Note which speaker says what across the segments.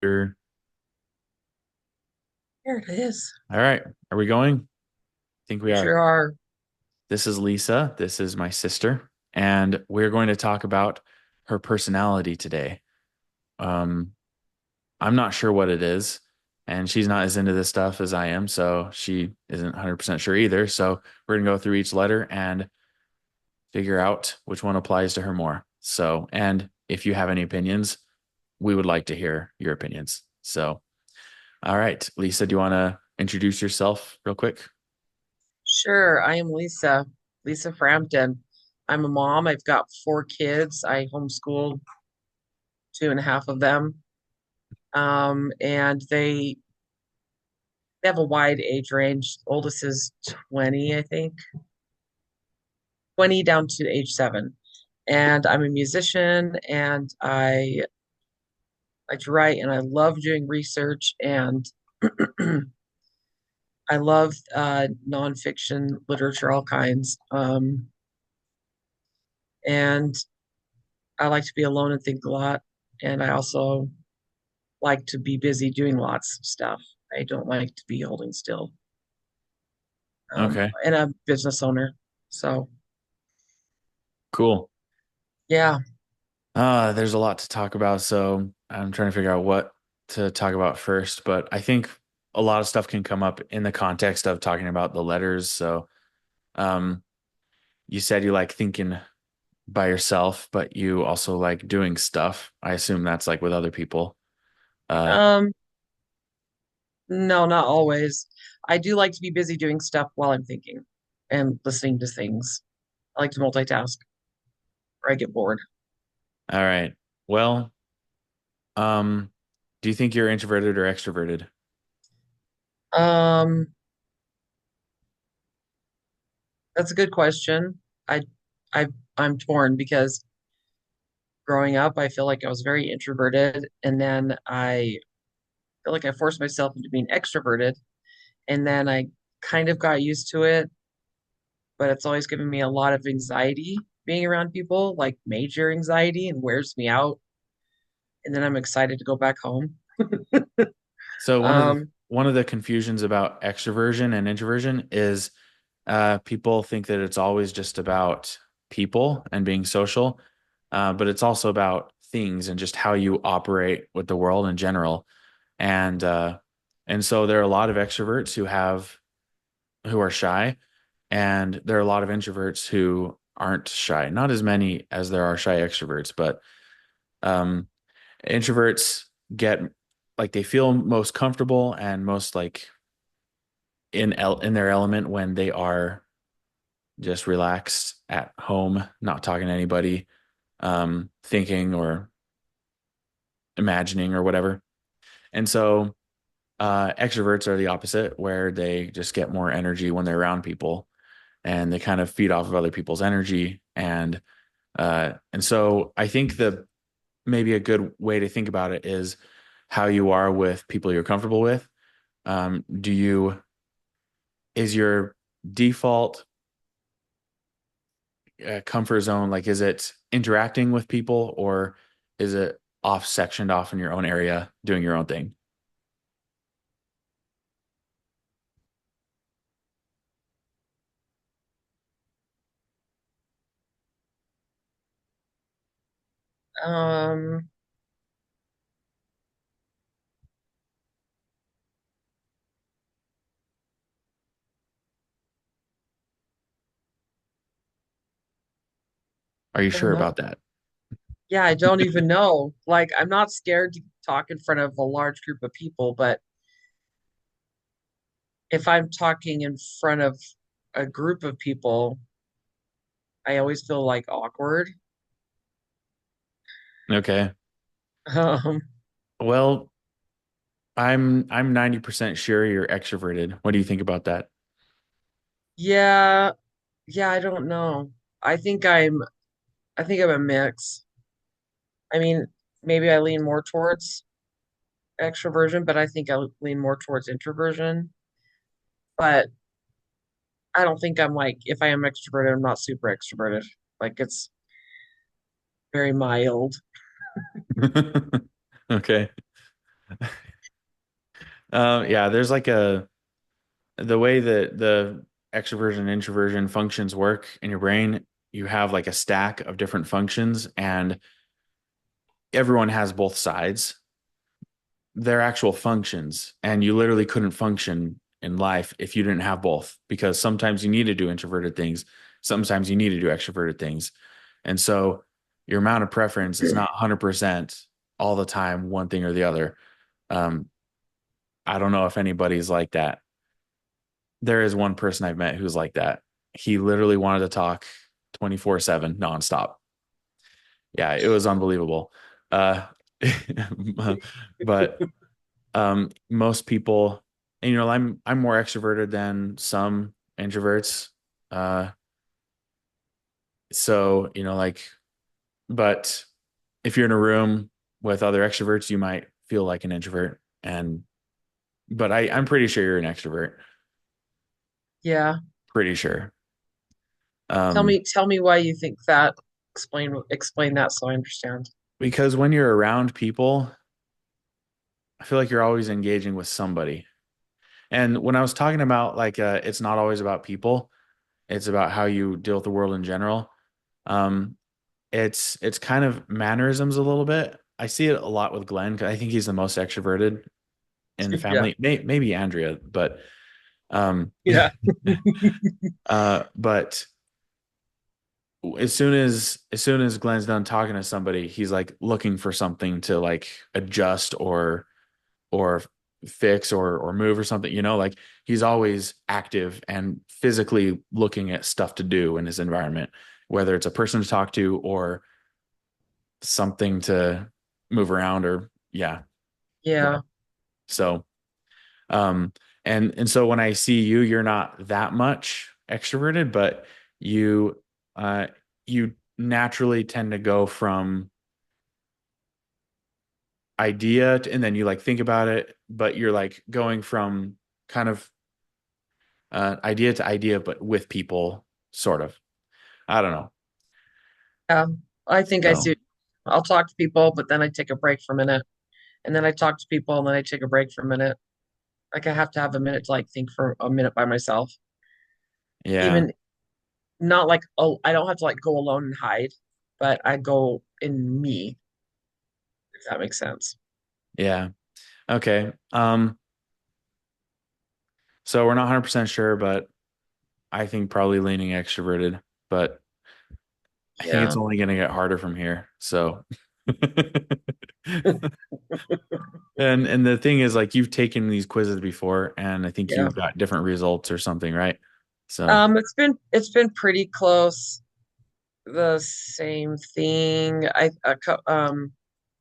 Speaker 1: Sure.
Speaker 2: There it is.
Speaker 1: All right. Are we going? I think we
Speaker 2: We
Speaker 1: are.
Speaker 2: sure are.
Speaker 1: This is Lisa. This is my sister. And we're going to talk about her personality today. Um, I'm not sure what it is, and she's not as into this stuff as I am, so she isn't 100% sure either. So we're going to go through each letter and figure out which one applies to her more. So, and if you have any opinions, we would like to hear your opinions. So, all right, Lisa, do you want to introduce yourself real quick?
Speaker 2: Sure. I am Lisa, Lisa Frampton. I'm a mom. I've got four kids. I homeschool two and a half of them. And they have a wide age range. Oldest is 20, I think, 20 down to age 7. And I'm a musician and I like to write and I love doing research and I love nonfiction literature, all kinds. And I like to be alone and think a lot. And I also like to be busy doing lots of stuff. I don't like to be holding still.
Speaker 1: Okay,
Speaker 2: And a business owner. So,
Speaker 1: cool.
Speaker 2: yeah.
Speaker 1: There's a lot to talk about, so I'm trying to figure out what to talk about first, but I think a lot of stuff can come up in the context of talking about the letters. So, um, you said you like thinking by yourself, but you also like doing stuff. I assume that's like with other people. Uh,
Speaker 2: Um, no, not always. I do like to be busy doing stuff while I'm thinking and listening to things. I like to multitask or I get bored.
Speaker 1: all right. Well, um, do you think you're introverted or extroverted?
Speaker 2: Um, that's a good question. I I I'm torn because growing up, I feel like I was very introverted, and then I feel like I forced myself into being extroverted, and then I kind of got used to it, but it's always given me a lot of anxiety being around people, like major anxiety, and wears me out. And then I'm excited to go back home.
Speaker 1: So
Speaker 2: Um,
Speaker 1: one of the confusions about extroversion and introversion is people think that it's always just about people and being social, but it's also about things and just how you operate with the world in general. And and so there are a lot of extroverts who are shy, and there are a lot of introverts who aren't shy. Not as many as there are shy extroverts, but um, introverts get like they feel most comfortable and most like in their element when they are just relaxed at home, not talking to anybody, thinking or imagining or whatever. And so extroverts are the opposite, where they just get more energy when they're around people and they kind of feed off of other people's energy. And so I think the maybe a good way to think about it is how you are with people you're comfortable with. Do you is your default comfort zone, like, is it interacting with people or is it off sectioned off in your own area doing your own thing?
Speaker 2: um,
Speaker 1: Are you
Speaker 2: I don't
Speaker 1: sure
Speaker 2: know.
Speaker 1: about that?
Speaker 2: Yeah, I don't even know. Like, I'm not scared to talk in front of a large group of people, but if I'm talking in front of a group of people, I always feel like awkward.
Speaker 1: Okay.
Speaker 2: Um,
Speaker 1: Well, I'm 90% sure you're extroverted. What do you think about that?
Speaker 2: yeah, yeah, I don't know. I think I'm I think I'm a mix. I mean, maybe I lean more towards extroversion, but I think I lean more towards introversion. But I don't think I'm like, if I am extroverted, I'm not super extroverted. Like it's very mild.
Speaker 1: Okay. Yeah, there's like the way that the extroversion and introversion functions work in your brain, you have like a stack of different functions, and everyone has both sides. They're actual functions, and you literally couldn't function in life if you didn't have both, because sometimes you need to do introverted things, sometimes you need to do extroverted things. And so your amount of preference is not 100% all the time, one thing or the other. Um, I don't know if anybody's like that. There is one person I've met who's like that. He literally wanted to talk 24/7 nonstop. Yeah, it was unbelievable. Uh, but most people, and, I'm more extroverted than some introverts. Uh, so, but if you're in a room with other extroverts, you might feel like an introvert. But I'm pretty sure you're an extrovert.
Speaker 2: Yeah.
Speaker 1: Pretty sure.
Speaker 2: Tell
Speaker 1: Um,
Speaker 2: me, tell me why you think that. Explain that so I understand.
Speaker 1: because when you're around people, I feel like you're always engaging with somebody. And when I was talking about it's not always about people, it's about how you deal with the world in general. Um, it's kind of mannerisms a little bit. I see it a lot with Glenn 'cause I think he's the most extroverted in the
Speaker 2: Yeah.
Speaker 1: family. Maybe Andrea, but um,
Speaker 2: Yeah.
Speaker 1: but as soon as Glenn's done talking to somebody, he's like looking for something to like adjust or fix or move or something. Like he's always active and physically looking at stuff to do in his environment, whether it's a person to talk to or something to move around or yeah.
Speaker 2: Yeah.
Speaker 1: So um and so when I see you, you're not that much extroverted, but you uh you naturally tend to go from idea to, and then you like think about it, but you're like going from kind of idea to idea, but with people, sort of. I don't know.
Speaker 2: Yeah. I think I
Speaker 1: So
Speaker 2: see. I'll talk to people, but then I take a break for a minute. And then I talk to people and then I take a break for a minute. Like I have to have a minute to like think for a minute by myself.
Speaker 1: yeah,
Speaker 2: Even not like, oh, I don't have to like go alone and hide, but I go in me, if that makes sense.
Speaker 1: yeah, okay. So we're not 100% sure, but I think probably leaning extroverted, but I think it's
Speaker 2: Yeah.
Speaker 1: only going to get harder from here. So, and the thing is, like, you've taken these quizzes before, and I think
Speaker 2: Yeah.
Speaker 1: you got different results or something, right? So,
Speaker 2: It's been pretty close. The same thing.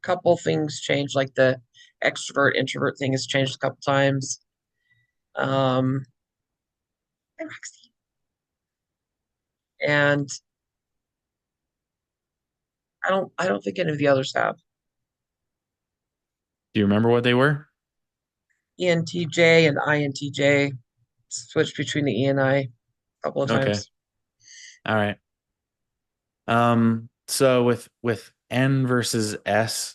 Speaker 2: Couple things changed, like the extrovert introvert thing has changed a couple times. Um, and I don't think any of the others have.
Speaker 1: do you remember what they were?
Speaker 2: ENTJ and INTJ switched between the E and I a couple of
Speaker 1: Okay,
Speaker 2: times.
Speaker 1: all right. So with N versus S,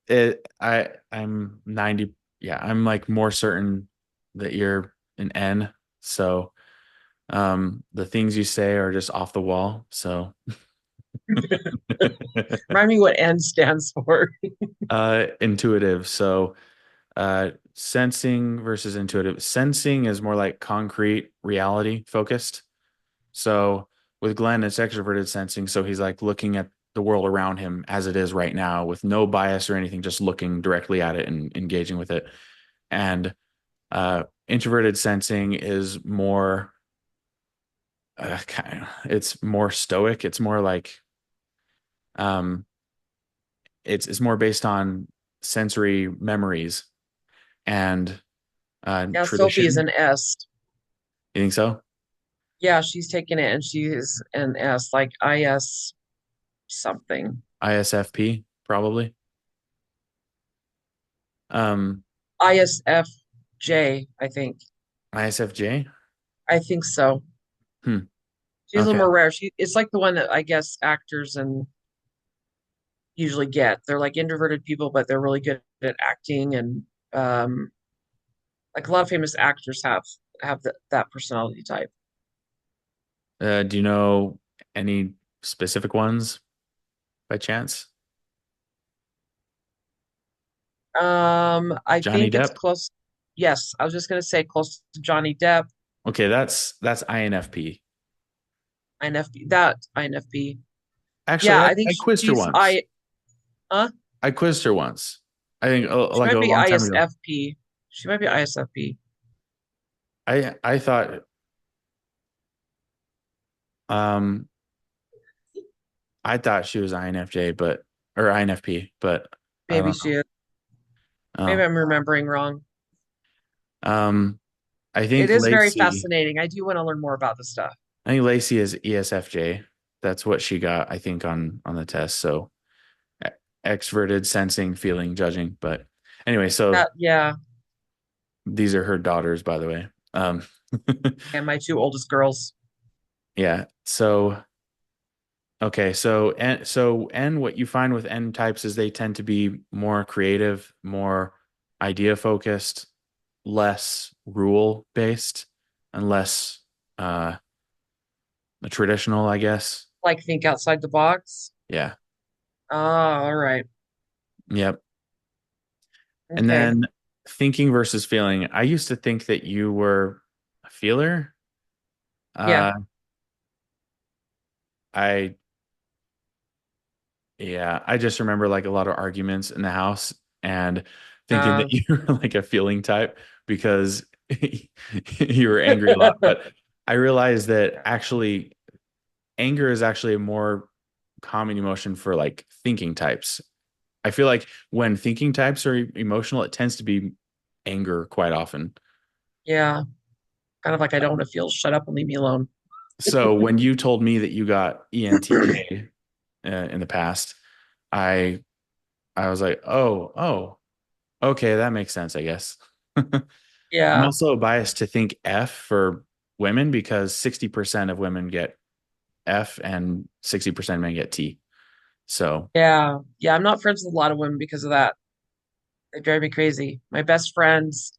Speaker 1: I'm 90, yeah, I'm like more certain that you're an N. So, the things you say are just off the wall. So,
Speaker 2: Remind me what N stands for.
Speaker 1: intuitive. So, sensing versus intuitive. Sensing is more like concrete reality focused. So with Glenn, it's extroverted sensing. So he's like looking at the world around him as it is right now with no bias or anything, just looking directly at it and engaging with it. And introverted sensing is more, it's more stoic. It's more like, um, it's more based on sensory memories and
Speaker 2: Yeah, Sophie is
Speaker 1: tradition.
Speaker 2: an S.
Speaker 1: You think so?
Speaker 2: Yeah, she's taking it and she's an S, like IS something.
Speaker 1: ISFP, probably. Um,
Speaker 2: ISFJ, I think.
Speaker 1: ISFJ.
Speaker 2: I think so.
Speaker 1: Hmm.
Speaker 2: She's a little
Speaker 1: Okay.
Speaker 2: more rare. It's like the one that I guess actors and usually get. They're like introverted people, but they're really good at acting and um, like a lot of famous actors have that personality type.
Speaker 1: Do you know any specific ones by chance?
Speaker 2: I
Speaker 1: Johnny
Speaker 2: think it's
Speaker 1: Depp?
Speaker 2: close. Yes, I was just gonna say close to Johnny Depp,
Speaker 1: Okay, that's INFP.
Speaker 2: INFP. That INFP.
Speaker 1: Actually,
Speaker 2: Yeah,
Speaker 1: I,
Speaker 2: I think
Speaker 1: I quizzed her
Speaker 2: she's
Speaker 1: once.
Speaker 2: huh?
Speaker 1: I quizzed her once. I think
Speaker 2: She
Speaker 1: like a
Speaker 2: might be
Speaker 1: long time ago.
Speaker 2: ISFP. She might be ISFP.
Speaker 1: I thought um I thought she was INFJ, but or INFP, but I
Speaker 2: Maybe
Speaker 1: don't
Speaker 2: she
Speaker 1: know.
Speaker 2: is. Maybe
Speaker 1: Oh,
Speaker 2: I'm remembering wrong.
Speaker 1: um, I
Speaker 2: It
Speaker 1: think
Speaker 2: is very
Speaker 1: Lacey.
Speaker 2: fascinating. I do want to learn more about this stuff.
Speaker 1: I think Lacey is ESFJ. That's what she got, I think, on the test. So e- extroverted, sensing, feeling, judging. But anyway, so
Speaker 2: That yeah,
Speaker 1: these are her daughters, by the way.
Speaker 2: and my two oldest girls.
Speaker 1: Yeah. So okay, so what you find with N types is they tend to be more creative, more idea focused, less rule based, and less uh traditional, I guess.
Speaker 2: Like think outside the box.
Speaker 1: Yeah.
Speaker 2: Ah, all right.
Speaker 1: Yep. And
Speaker 2: Okay.
Speaker 1: then thinking versus feeling. I used to think that you were a feeler.
Speaker 2: Yeah.
Speaker 1: Uh I Yeah, I just remember like a lot of arguments in the house and thinking that
Speaker 2: Uh,
Speaker 1: you were like a feeling type because you were angry a lot. But I realized that actually anger is actually a more common emotion for like thinking types. I feel like when thinking types are emotional, it tends to be anger quite often.
Speaker 2: yeah. Kind of like I don't want to feel shut up and leave me alone.
Speaker 1: So when you told me that you got ENTJ in the past, I I was like, oh, okay, that makes sense, I guess. I'm
Speaker 2: Yeah.
Speaker 1: also biased to think F for women because 60% of women get F and 60% of men get T. So,
Speaker 2: Yeah. Yeah. I'm not friends with a lot of women because of that. They drive me crazy. My best friends,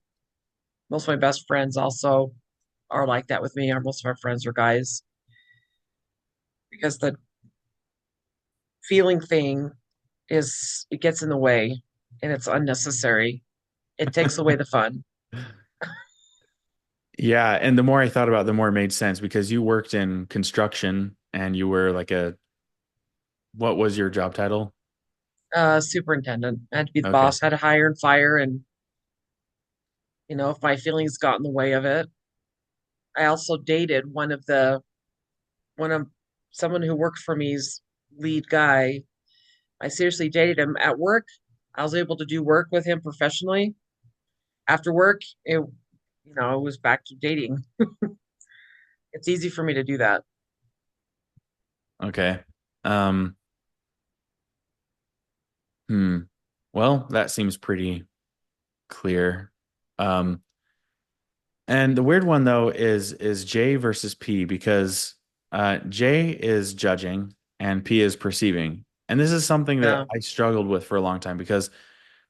Speaker 2: most of my best friends also are like that with me. Or most of our friends are guys because the feeling thing is it gets in the way and it's unnecessary. It takes away the fun.
Speaker 1: yeah. And the more I thought about it, the more it made sense because you worked in construction and you were like what was your job title?
Speaker 2: Superintendent. I had to be the
Speaker 1: Okay.
Speaker 2: boss, had to hire and fire, and if my feelings got in the way of it. I also dated one of someone who worked for me's lead guy. I seriously dated him at work. I was able to do work with him professionally. After work, it was back to dating. It's easy for me to do that.
Speaker 1: Okay. Um, hmm. Well, that seems pretty clear. Um, And the weird one though is J versus P because J is judging and P is perceiving. And this is something that
Speaker 2: Yeah,
Speaker 1: I struggled with for a long time because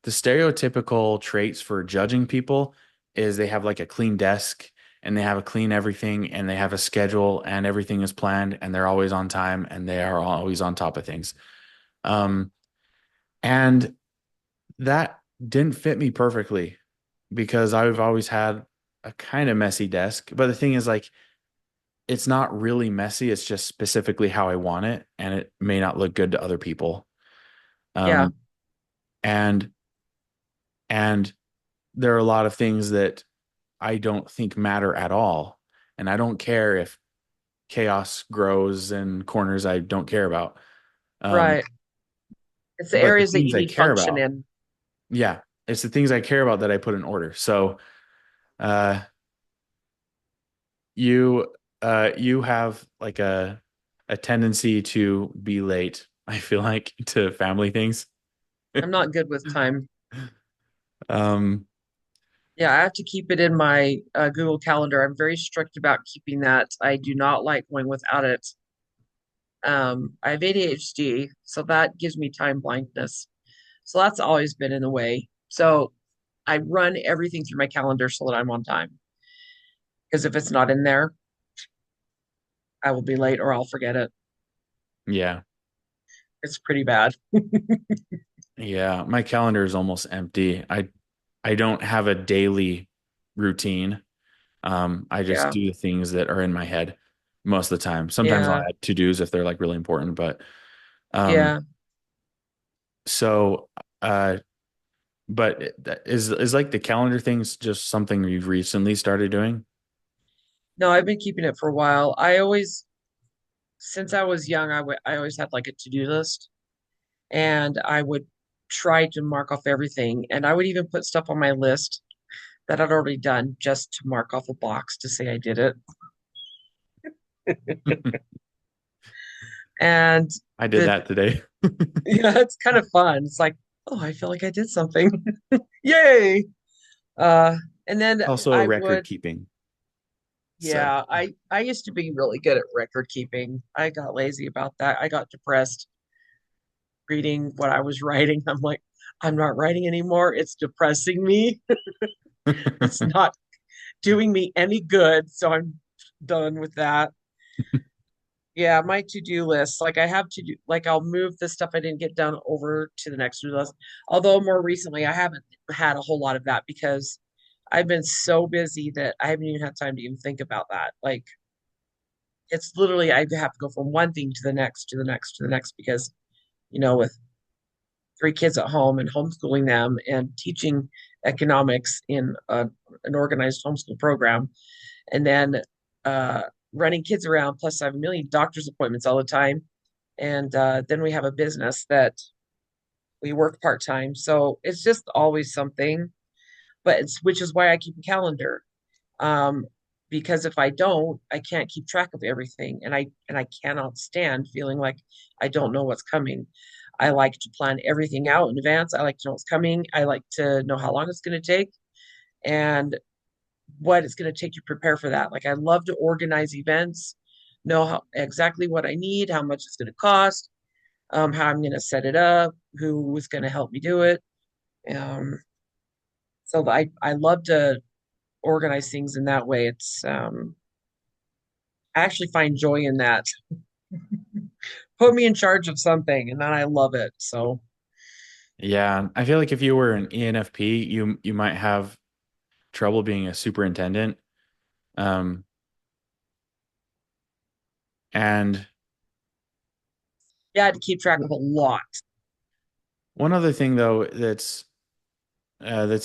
Speaker 1: the stereotypical traits for judging people is they have like a clean desk and they have a clean everything and they have a schedule and everything is planned and they're always on time and they are always on top of things. Um, and that didn't fit me perfectly because I've always had a kind of messy desk. But the thing is, like, it's not really messy. It's just specifically how I want it, and it may not look good to other people.
Speaker 2: yeah,
Speaker 1: Um, and and there are a lot of things that I don't think matter at all, and I don't care if chaos grows in corners I don't care about. Um,
Speaker 2: right. It's the
Speaker 1: but the
Speaker 2: areas that
Speaker 1: things
Speaker 2: you
Speaker 1: I
Speaker 2: need
Speaker 1: care
Speaker 2: function
Speaker 1: about,
Speaker 2: in.
Speaker 1: yeah, it's the things I care about that I put in order. So, uh, you you have like a tendency to be late, I feel like, to family things.
Speaker 2: I'm not good with time.
Speaker 1: Um,
Speaker 2: Yeah, I have to keep it in my Google Calendar. I'm very strict about keeping that. I do not like going without it. I have ADHD, so that gives me time blindness. So that's always been in the way. So I run everything through my calendar so that I'm on time. Because if it's not in there, I will be late or I'll forget it.
Speaker 1: Yeah.
Speaker 2: It's pretty bad.
Speaker 1: Yeah. My calendar is almost empty. I don't have a daily routine. I just
Speaker 2: Yeah.
Speaker 1: do the things that are in my head most of the time. Sometimes I'll
Speaker 2: Yeah.
Speaker 1: add to-dos if they're like really important, but um
Speaker 2: Yeah.
Speaker 1: so uh is like the calendar things just something you've recently started doing?
Speaker 2: No, I've been keeping it for a while. I always, since I was young, I always had like a to-do list and I would try to mark off everything. And I would even put stuff on my list that I'd already done just to mark off a box to say I did it. And
Speaker 1: I did
Speaker 2: the
Speaker 1: that today.
Speaker 2: yeah, it's kind of fun. It's like, oh, I feel like I did something. Yay. Uh, and then
Speaker 1: Also a
Speaker 2: I
Speaker 1: record
Speaker 2: would,
Speaker 1: keeping. So
Speaker 2: yeah, I used to be really good at record keeping. I got lazy about that. I got depressed reading what I was writing. I'm like, I'm not writing anymore. It's depressing me. It's not doing me any good. So I'm done with that. Yeah, my to-do list, like I have to do, like I'll move the stuff I didn't get done over to the next to-do list. Although more recently, I haven't had a whole lot of that because I've been so busy that I haven't even had time to even think about that. Like it's literally I have to go from one thing to the next, to the next, to the next because, with three kids at home and homeschooling them and teaching economics in an organized homeschool program, and then uh, running kids around. Plus, I have a million doctor's appointments all the time, and then we have a business that we work part time. So it's just always something. But it's which is why I keep a calendar. Um, because if I don't, I can't keep track of everything, and I cannot stand feeling like I don't know what's coming. I like to plan everything out in advance. I like to know what's coming. I like to know how long it's going to take and what it's going to take to prepare for that. Like I love to organize events, know how exactly what I need, how much it's going to cost, how I'm going to set it up, who is going to help me do it. Um, so I love to organize things in that way. I actually find joy in that. Put me in charge of something, and then I love it. So
Speaker 1: yeah, I feel like if you were an ENFP, you might have trouble being a superintendent. Um, and
Speaker 2: yeah, I had to keep track of a lot.
Speaker 1: one other thing though that's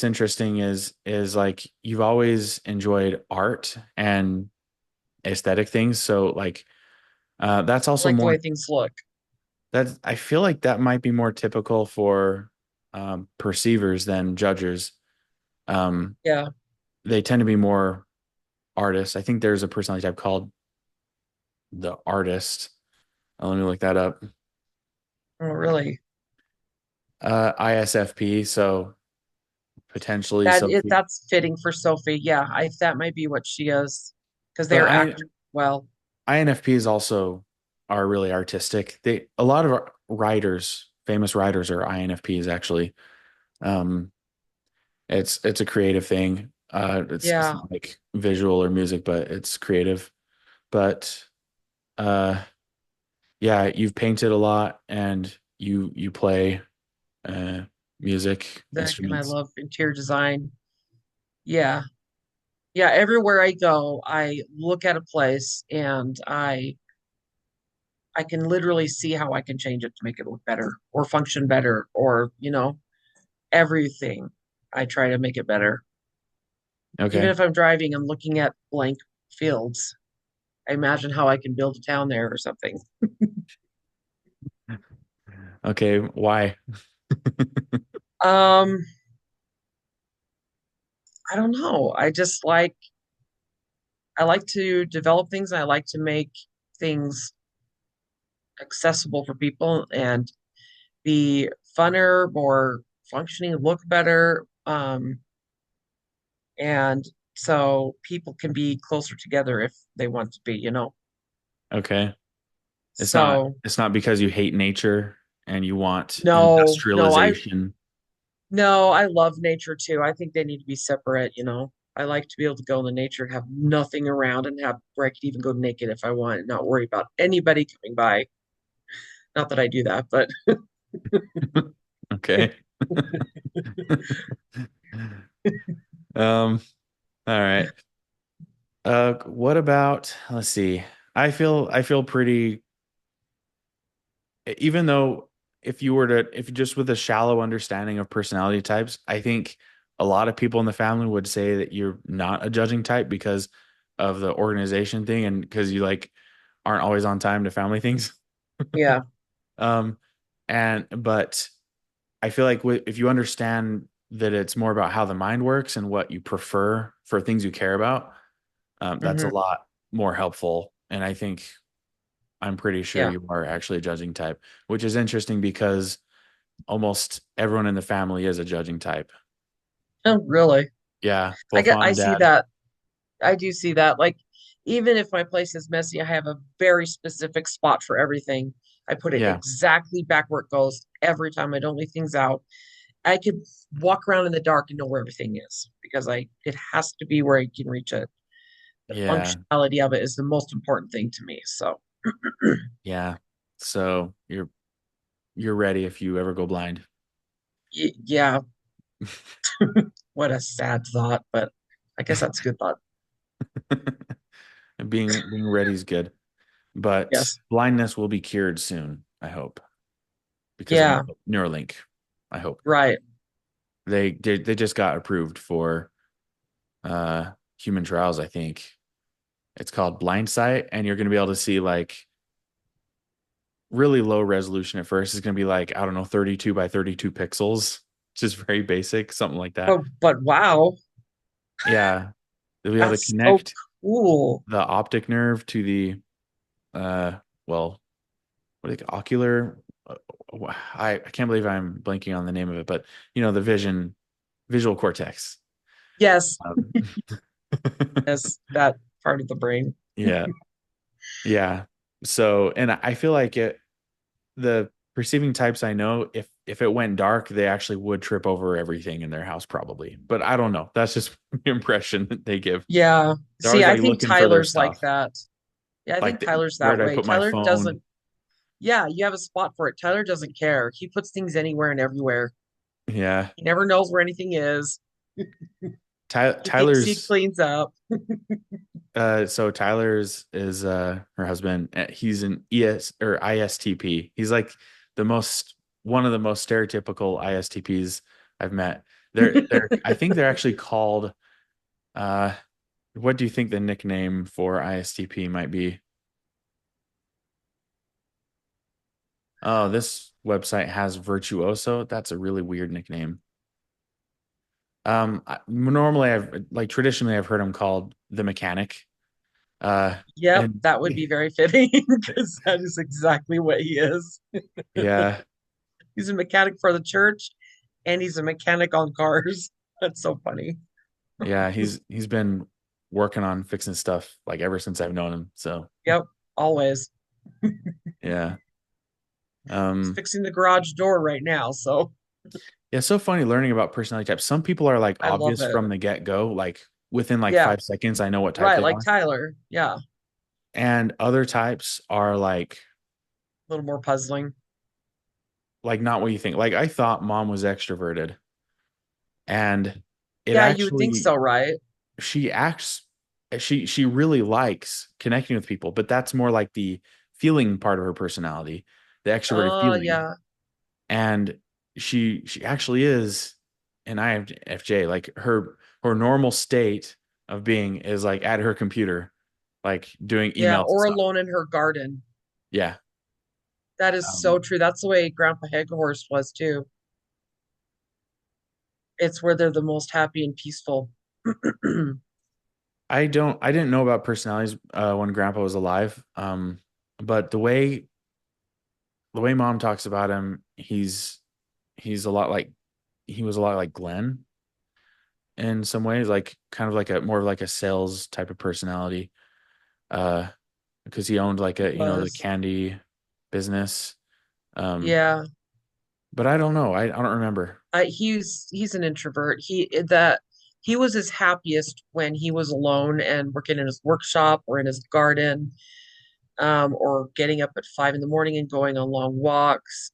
Speaker 1: interesting is like you've always enjoyed art and aesthetic things. So like that's
Speaker 2: I
Speaker 1: also
Speaker 2: like the
Speaker 1: more
Speaker 2: way things look.
Speaker 1: that I feel like that might be more typical for perceivers than judges. Um,
Speaker 2: Yeah.
Speaker 1: they tend to be more artists. I think there's a personality type called the artist. Let me look that up.
Speaker 2: Oh, really?
Speaker 1: ISFP. So potentially
Speaker 2: That it
Speaker 1: Sophie,
Speaker 2: that's fitting for Sophie. Yeah, I that might be what she is because they
Speaker 1: but
Speaker 2: are actors. Well,
Speaker 1: INFPs also are really artistic. A lot of our writers, famous writers, are INFPs actually. Um, it's a creative thing. It's
Speaker 2: yeah,
Speaker 1: not like visual or music, but it's creative. But uh, yeah, you've painted a lot and you play uh, music
Speaker 2: and I
Speaker 1: instruments.
Speaker 2: love interior design. Yeah, yeah. Everywhere I go, I look at a place and I can literally see how I can change it to make it look better or function better or everything. I try to make it better. Even
Speaker 1: Okay.
Speaker 2: if I'm driving and looking at blank fields, I imagine how I can build a town there or something.
Speaker 1: Okay. Why?
Speaker 2: Um, I don't know. I like to develop things. I like to make things accessible for people and be funner, more functioning, look better. And so people can be closer together if they want to be.
Speaker 1: Okay. It's not
Speaker 2: So
Speaker 1: it's not because you hate nature and you want
Speaker 2: no, no,
Speaker 1: industrialization.
Speaker 2: No, I love nature too. I think they need to be separate, you know. I like to be able to go in the nature and have nothing around and have where I could even go naked if I want, and not worry about anybody coming by. Not that I do that, but
Speaker 1: Okay. Um, all right. What about, let's see. I feel pretty, even though if you just with a shallow understanding of personality types, I think a lot of people in the family would say that you're not a judging type because of the organization thing and because you like aren't always on time to family things.
Speaker 2: yeah.
Speaker 1: Um, but I feel like if you understand that it's more about how the mind works and what you prefer for things you care about, that's a
Speaker 2: Hmm.
Speaker 1: lot more helpful. And I think I'm pretty sure
Speaker 2: Yeah.
Speaker 1: you are actually a judging type, which is interesting because almost everyone in the family is a judging type.
Speaker 2: Oh, really?
Speaker 1: Yeah, both mom
Speaker 2: I
Speaker 1: and
Speaker 2: see
Speaker 1: dad.
Speaker 2: that. I do see that. Like, even if my place is messy, I have a very specific spot for everything. I put it
Speaker 1: Yeah,
Speaker 2: exactly back where it goes every time. I don't leave things out. I could walk around in the dark and know where everything is because I it has to be where I can reach it. The
Speaker 1: yeah,
Speaker 2: functionality of it is the most important thing to me. So,
Speaker 1: yeah. So you're ready if you ever go blind.
Speaker 2: yeah, what a sad thought, but I guess that's a good thought.
Speaker 1: Being ready is good, but
Speaker 2: Yes.
Speaker 1: blindness will be cured soon, I hope, because of
Speaker 2: Yeah,
Speaker 1: Neuralink. I hope
Speaker 2: right.
Speaker 1: they just got approved for human trials, I think. It's called Blind Sight, and you're going to be able to see like really low resolution at first. It's going to be like, I don't know, 32 by 32 pixels, just very basic, something like that.
Speaker 2: But wow,
Speaker 1: Yeah. They'll be able to
Speaker 2: that's so
Speaker 1: connect
Speaker 2: cool.
Speaker 1: the optic nerve to the, well, what do they call ocular? uh, I can't believe I'm blanking on the name of it, but the visual cortex.
Speaker 2: Yes,
Speaker 1: Um,
Speaker 2: yes, that part of the brain.
Speaker 1: yeah. Yeah. So, and I feel like the perceiving types I know, if it went dark, they actually would trip over everything in their house probably. But I don't know. That's just the impression that they give.
Speaker 2: Yeah.
Speaker 1: They're
Speaker 2: See,
Speaker 1: always
Speaker 2: I
Speaker 1: like
Speaker 2: think
Speaker 1: looking for their
Speaker 2: Tyler's like
Speaker 1: stuff.
Speaker 2: that. Yeah, I
Speaker 1: Like,
Speaker 2: think Tyler's
Speaker 1: where
Speaker 2: that
Speaker 1: did I
Speaker 2: way.
Speaker 1: put my
Speaker 2: Tyler
Speaker 1: phone?
Speaker 2: doesn't, yeah, you have a spot for it. Tyler doesn't care. He puts things anywhere and everywhere.
Speaker 1: Yeah.
Speaker 2: He never knows where anything is. He thinks he
Speaker 1: Tyler's
Speaker 2: cleans up.
Speaker 1: so Tyler's is her husband. He's an ES or ISTP. He's like the most one of the most stereotypical ISTPs I've met. They're I think they're actually called uh what do you think the nickname for ISTP might be? Oh, this website has Virtuoso. That's a really weird nickname. Normally I've like traditionally I've heard him called the mechanic. Uh,
Speaker 2: Yep,
Speaker 1: and
Speaker 2: that would be very fitting because that is exactly what he is.
Speaker 1: yeah,
Speaker 2: He's a mechanic for the church and he's a mechanic on cars. That's so funny.
Speaker 1: yeah, he's been working on fixing stuff like ever since I've known him. So
Speaker 2: Yep, always.
Speaker 1: yeah,
Speaker 2: He's
Speaker 1: um,
Speaker 2: fixing the garage door right now, so
Speaker 1: yeah, it's so funny learning about personality types. Some people are like
Speaker 2: I love
Speaker 1: obvious
Speaker 2: it.
Speaker 1: from the get-go, like within like
Speaker 2: Yeah,
Speaker 1: 5 seconds, I know what type
Speaker 2: right,
Speaker 1: they
Speaker 2: like
Speaker 1: are.
Speaker 2: Tyler. Yeah, a
Speaker 1: And other types are
Speaker 2: little more puzzling.
Speaker 1: like not what you think. Like I thought mom was extroverted, and it
Speaker 2: Yeah, you would think
Speaker 1: actually
Speaker 2: so, right?
Speaker 1: she acts she really likes connecting with people, but that's more like the feeling part of her personality, the extroverted
Speaker 2: Oh,
Speaker 1: feeling.
Speaker 2: yeah.
Speaker 1: And she actually is an INFJ. Like her normal state of being is like at her computer, like doing
Speaker 2: Yeah,
Speaker 1: emails and
Speaker 2: or
Speaker 1: stuff.
Speaker 2: alone in her garden.
Speaker 1: Yeah.
Speaker 2: That is so
Speaker 1: Um,
Speaker 2: true. That's the way Grandpa Heghorst was too. It's where they're the most happy and peaceful.
Speaker 1: I didn't know about personalities when Grandpa was alive. But the way Mom talks about him, he's a lot like he was a lot like Glenn in some ways, like kind of like a more of like a sales type of personality. Uh, because he owned like
Speaker 2: He
Speaker 1: the
Speaker 2: was.
Speaker 1: candy business. Um,
Speaker 2: Yeah.
Speaker 1: but I don't know. I don't remember.
Speaker 2: He's an introvert. He was his happiest when he was alone and working in his workshop or in his garden, or getting up at 5 in the morning and going on long walks.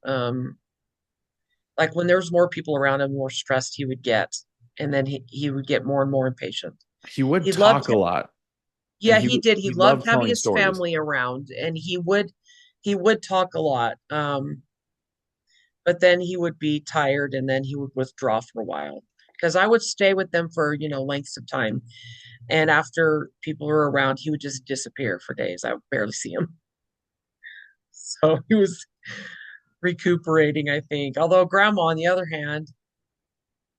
Speaker 2: Like when there was more people around him, the more stressed he would get, and then he would get more and more impatient.
Speaker 1: He would
Speaker 2: He loved,
Speaker 1: talk a lot, and
Speaker 2: yeah, he did. He
Speaker 1: he
Speaker 2: loved
Speaker 1: loved
Speaker 2: having
Speaker 1: telling
Speaker 2: his
Speaker 1: stories.
Speaker 2: family around, and he would talk a lot. But then he would be tired, and then he would withdraw for a while because I would stay with them for lengths of time, and after people were around, he would just disappear for days. I would barely see him. So he was recuperating, I think. Although grandma, on the other hand,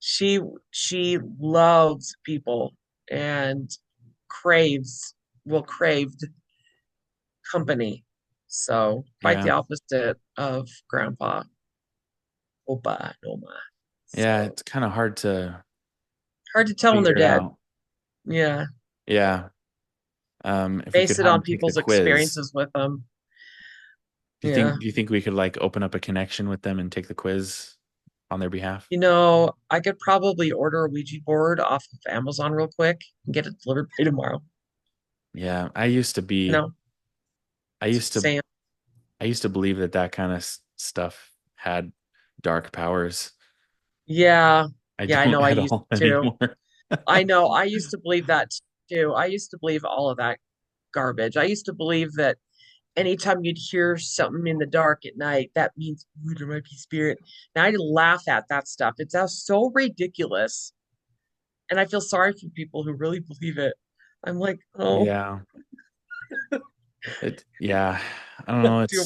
Speaker 2: she she loves people and craves craved company. So quite the
Speaker 1: Yeah.
Speaker 2: opposite of grandpa. Opa, Noma.
Speaker 1: Yeah,
Speaker 2: So
Speaker 1: it's kind of hard to
Speaker 2: hard to tell when they're
Speaker 1: figure it
Speaker 2: dead.
Speaker 1: out.
Speaker 2: Yeah.
Speaker 1: Yeah. If we could
Speaker 2: Base it
Speaker 1: have
Speaker 2: on
Speaker 1: him take the
Speaker 2: people's
Speaker 1: quiz,
Speaker 2: experiences with them. Yeah.
Speaker 1: do you think we could like open up a connection with them and take the quiz on their behalf?
Speaker 2: I could probably order a Ouija board off of Amazon real quick and get it delivered by tomorrow.
Speaker 1: Yeah,
Speaker 2: No,
Speaker 1: I used to
Speaker 2: Sam.
Speaker 1: I used to believe that that kind of stuff had dark powers.
Speaker 2: Yeah.
Speaker 1: I
Speaker 2: Yeah, I
Speaker 1: don't
Speaker 2: know. I
Speaker 1: at
Speaker 2: used
Speaker 1: all
Speaker 2: to.
Speaker 1: anymore.
Speaker 2: I know. I used to believe that too. I used to believe all of that garbage. I used to believe that anytime you'd hear something in the dark at night, that means, ooh, there might be spirit. Now I laugh at that stuff. It's so ridiculous. And I feel sorry for people who really believe it. I'm like, oh,
Speaker 1: Yeah. Yeah. I don't know.
Speaker 2: do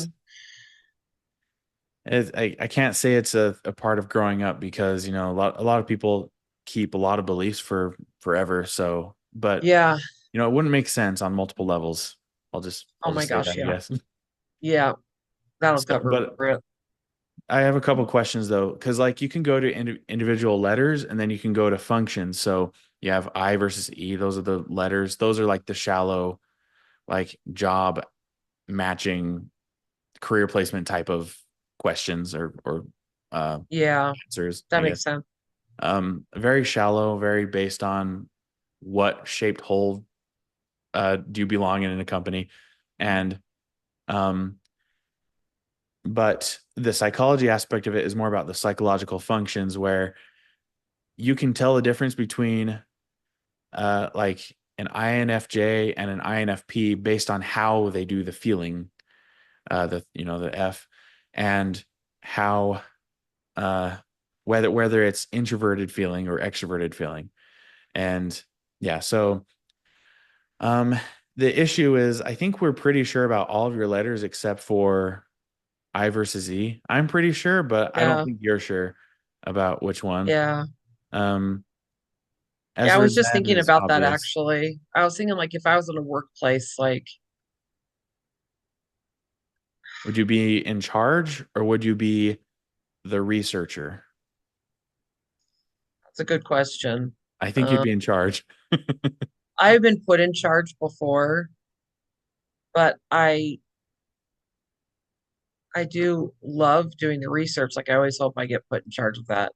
Speaker 1: I can't say it's a part of growing up because, a lot of people keep a lot of beliefs for forever. So, but
Speaker 2: yeah.
Speaker 1: it wouldn't make sense on multiple levels.
Speaker 2: Oh
Speaker 1: I'll
Speaker 2: my
Speaker 1: just say that,
Speaker 2: gosh,
Speaker 1: I
Speaker 2: yeah.
Speaker 1: guess.
Speaker 2: Yeah, that'll
Speaker 1: So,
Speaker 2: cover
Speaker 1: but
Speaker 2: it.
Speaker 1: I have a couple questions though, because like you can go to individual letters and then you can go to functions. So you have I versus E. Those are the letters. Those are like the shallow, like job matching, career placement type of questions or uh,
Speaker 2: Yeah,
Speaker 1: answers,
Speaker 2: that
Speaker 1: I
Speaker 2: makes
Speaker 1: guess.
Speaker 2: sense.
Speaker 1: Very shallow, very based on what shaped hole do you belong in a company, and um, but the psychology aspect of it is more about the psychological functions where you can tell the difference between like an INFJ and an INFP based on how they do the feeling, the F, and how uh, whether it's introverted feeling or extroverted feeling, and yeah, so um, the issue is I think we're pretty sure about all of your letters except for I versus E. I'm pretty sure, but I don't
Speaker 2: Yeah,
Speaker 1: think you're sure about which one.
Speaker 2: yeah.
Speaker 1: Um,
Speaker 2: Yeah, I
Speaker 1: Ezra
Speaker 2: was just
Speaker 1: Zen
Speaker 2: thinking
Speaker 1: is
Speaker 2: about that
Speaker 1: obvious.
Speaker 2: actually. I was thinking like if I was in a workplace, like
Speaker 1: Would you be in charge or would you be the researcher?
Speaker 2: that's a good question.
Speaker 1: I think you'd
Speaker 2: Um,
Speaker 1: be in charge.
Speaker 2: I've been put in charge before, but I do love doing the research. Like I always hope I get put in charge of that.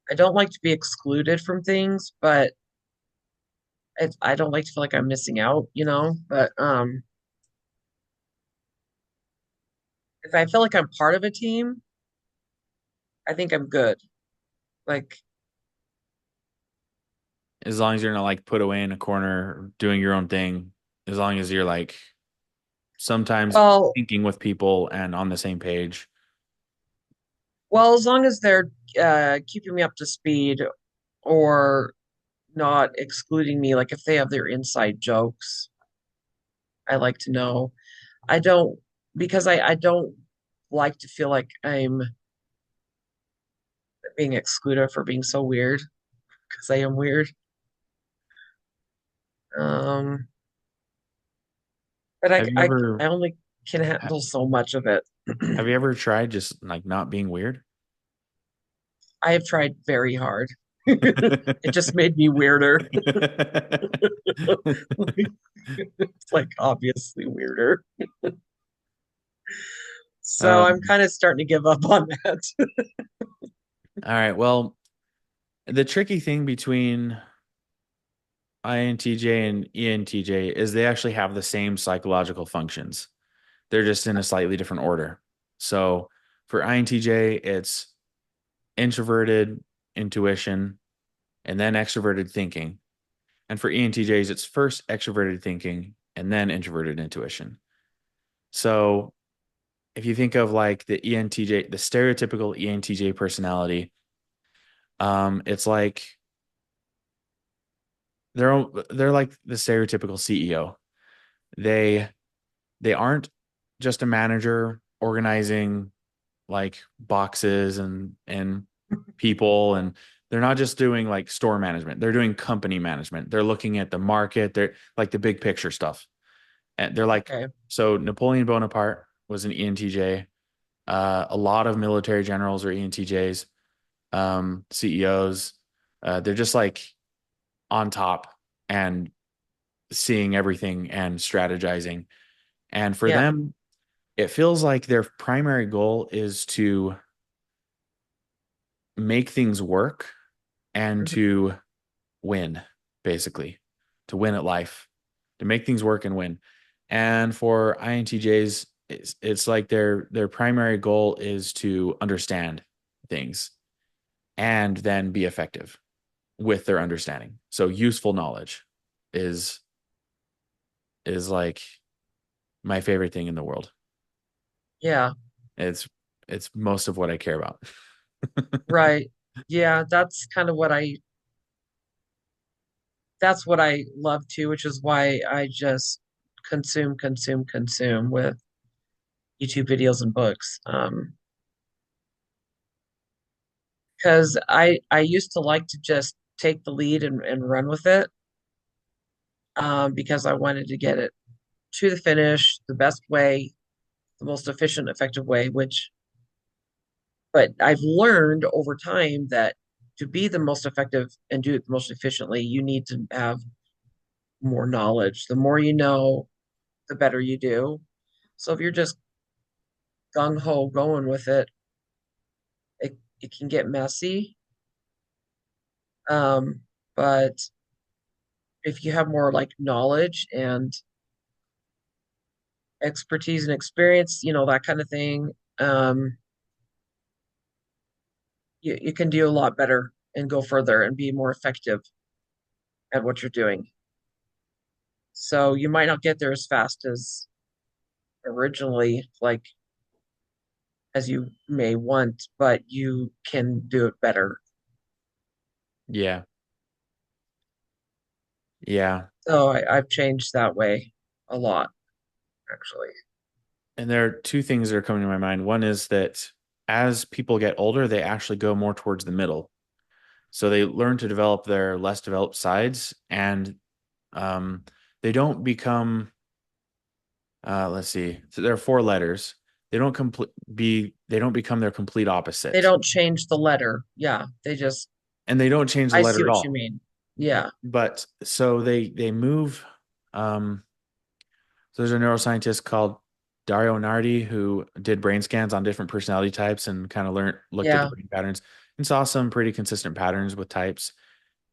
Speaker 2: I don't like to be excluded from things, but I don't like to feel like I'm missing out. But if I feel like I'm part of a team, I think I'm good. Like,
Speaker 1: As long as you're not like put away in a corner doing your own thing, as long as you're like sometimes
Speaker 2: well,
Speaker 1: thinking with people and on the same page.
Speaker 2: as long as they're keeping me up to speed or not excluding me, like if they have their inside jokes, I like to know. I don't because I don't like to feel like I'm being excluded for being so weird because I am weird. Um, but
Speaker 1: Have you
Speaker 2: I
Speaker 1: ever
Speaker 2: only can
Speaker 1: ha-
Speaker 2: handle so much of it.
Speaker 1: have you ever tried just like not being weird?
Speaker 2: I have tried very hard. It just made me weirder. It's like obviously weirder. So I'm
Speaker 1: Um,
Speaker 2: kind of starting to give up on that.
Speaker 1: all right. Well, the tricky thing between INTJ and ENTJ is they actually have the same psychological functions. They're just in a slightly different order. So for INTJ, it's introverted intuition and then extroverted thinking. And for ENTJs, it's first extroverted thinking and then introverted intuition. So if you think of like the ENTJ, the stereotypical ENTJ personality, it's like they're like the stereotypical CEO. They they aren't just a manager organizing like boxes and people, and they're not just doing like store management. They're doing company management. They're looking at the market. They're like the big picture stuff. And they're like,
Speaker 2: Okay.
Speaker 1: so Napoleon Bonaparte was an ENTJ. A lot of military generals are ENTJs, CEOs. They're just like on top and seeing everything and strategizing. And for
Speaker 2: Yeah.
Speaker 1: them, it feels like their primary goal is to make things work and
Speaker 2: Mhm.
Speaker 1: to win, basically, to win at life, to make things work and win. And for INTJs, it's like their primary goal is to understand things and then be effective with their understanding. So useful knowledge is is like my favorite thing in the world.
Speaker 2: Yeah.
Speaker 1: It's it's most of what I care about.
Speaker 2: Right. Yeah. That's what I love too, which is why I just consume with YouTube videos and books. Because I used to like to just take the lead and run with it, because I wanted to get it to the finish the best way, the most efficient, effective way, but I've learned over time that to be the most effective and do it the most efficiently, you need to have more knowledge. The more you know, the better you do. So if you're just gung ho going with it, it can get messy. Um, but if you have more like knowledge and expertise and experience, that kind of thing, you can do a lot better and go further and be more effective at what you're doing. So you might not get there as fast as originally, like as you may want, but you can do it better.
Speaker 1: Yeah. Yeah.
Speaker 2: So I've changed that way a lot, actually.
Speaker 1: And there are two things that are coming to my mind. One is that as people get older, they actually go more towards the middle. So they learn to develop their less developed sides, and um, they don't become, let's see, so there are four letters. They don't become their complete
Speaker 2: They
Speaker 1: opposite.
Speaker 2: don't change the letter. Yeah, they just,
Speaker 1: And they don't change the
Speaker 2: I see
Speaker 1: letter at
Speaker 2: what you
Speaker 1: all.
Speaker 2: mean. Yeah,
Speaker 1: But so they move. Um, so there's a neuroscientist called Dario Nardi who did brain scans on different personality types and kind of looked at the
Speaker 2: yeah.
Speaker 1: brain patterns and saw some pretty consistent patterns with types.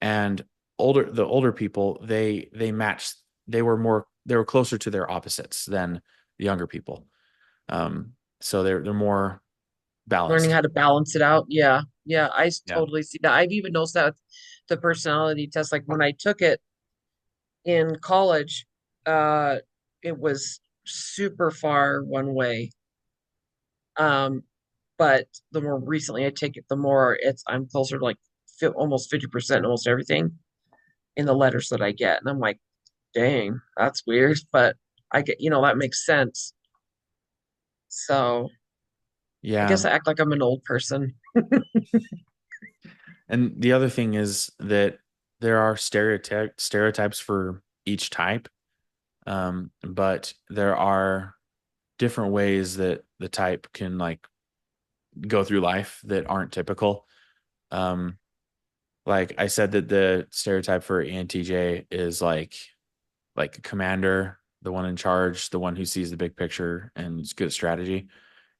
Speaker 1: And the older people, they matched, they were closer to their opposites than the younger people. So they're more
Speaker 2: Learning
Speaker 1: balanced.
Speaker 2: how to balance it out. Yeah, yeah.
Speaker 1: Yeah.
Speaker 2: Totally see that. I've even noticed that with the personality test. Like when I took it in college, uh, it was super far one way. Um, but the more recently I take it, the more I'm closer to like almost 50% almost everything in the letters that I get. And I'm like, dang, that's weird. But I get, that makes sense. So I guess
Speaker 1: Yeah.
Speaker 2: I act like I'm an old person.
Speaker 1: And the other thing is that there are stereotypes for each type. But there are different ways that the type can like go through life that aren't typical. Um, like I said that the stereotype for ENTJ is like a commander, the one in charge, the one who sees the big picture and is good at strategy.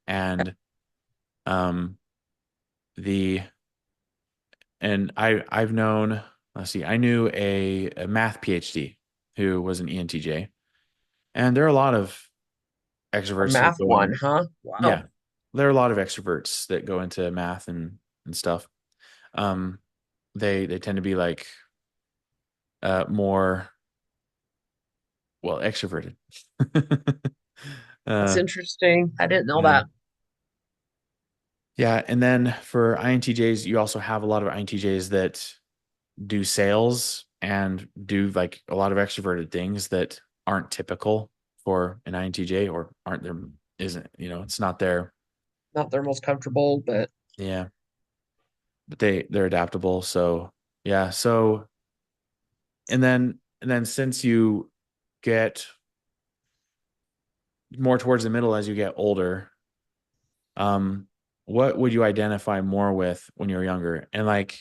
Speaker 1: And um the and I've known, let's see, I knew a math PhD who was an ENTJ. And there are a lot of
Speaker 2: A
Speaker 1: extroverts that
Speaker 2: math
Speaker 1: go
Speaker 2: one,
Speaker 1: in.
Speaker 2: huh? Wow.
Speaker 1: Yeah. There are a lot of extroverts that go into math and stuff. Um they tend to be like more, well, extroverted.
Speaker 2: That's
Speaker 1: uh
Speaker 2: interesting. I didn't know
Speaker 1: yeah.
Speaker 2: that.
Speaker 1: Yeah, and then for INTJs, you also have a lot of INTJs that do sales and do like a lot of extroverted things that aren't typical for an INTJ, or aren't there, isn't, it's not there.
Speaker 2: Not their most comfortable, but
Speaker 1: Yeah, but they're adaptable. So yeah, so and then since you get more towards the middle as you get older, um, what would you identify more with when you were younger? And like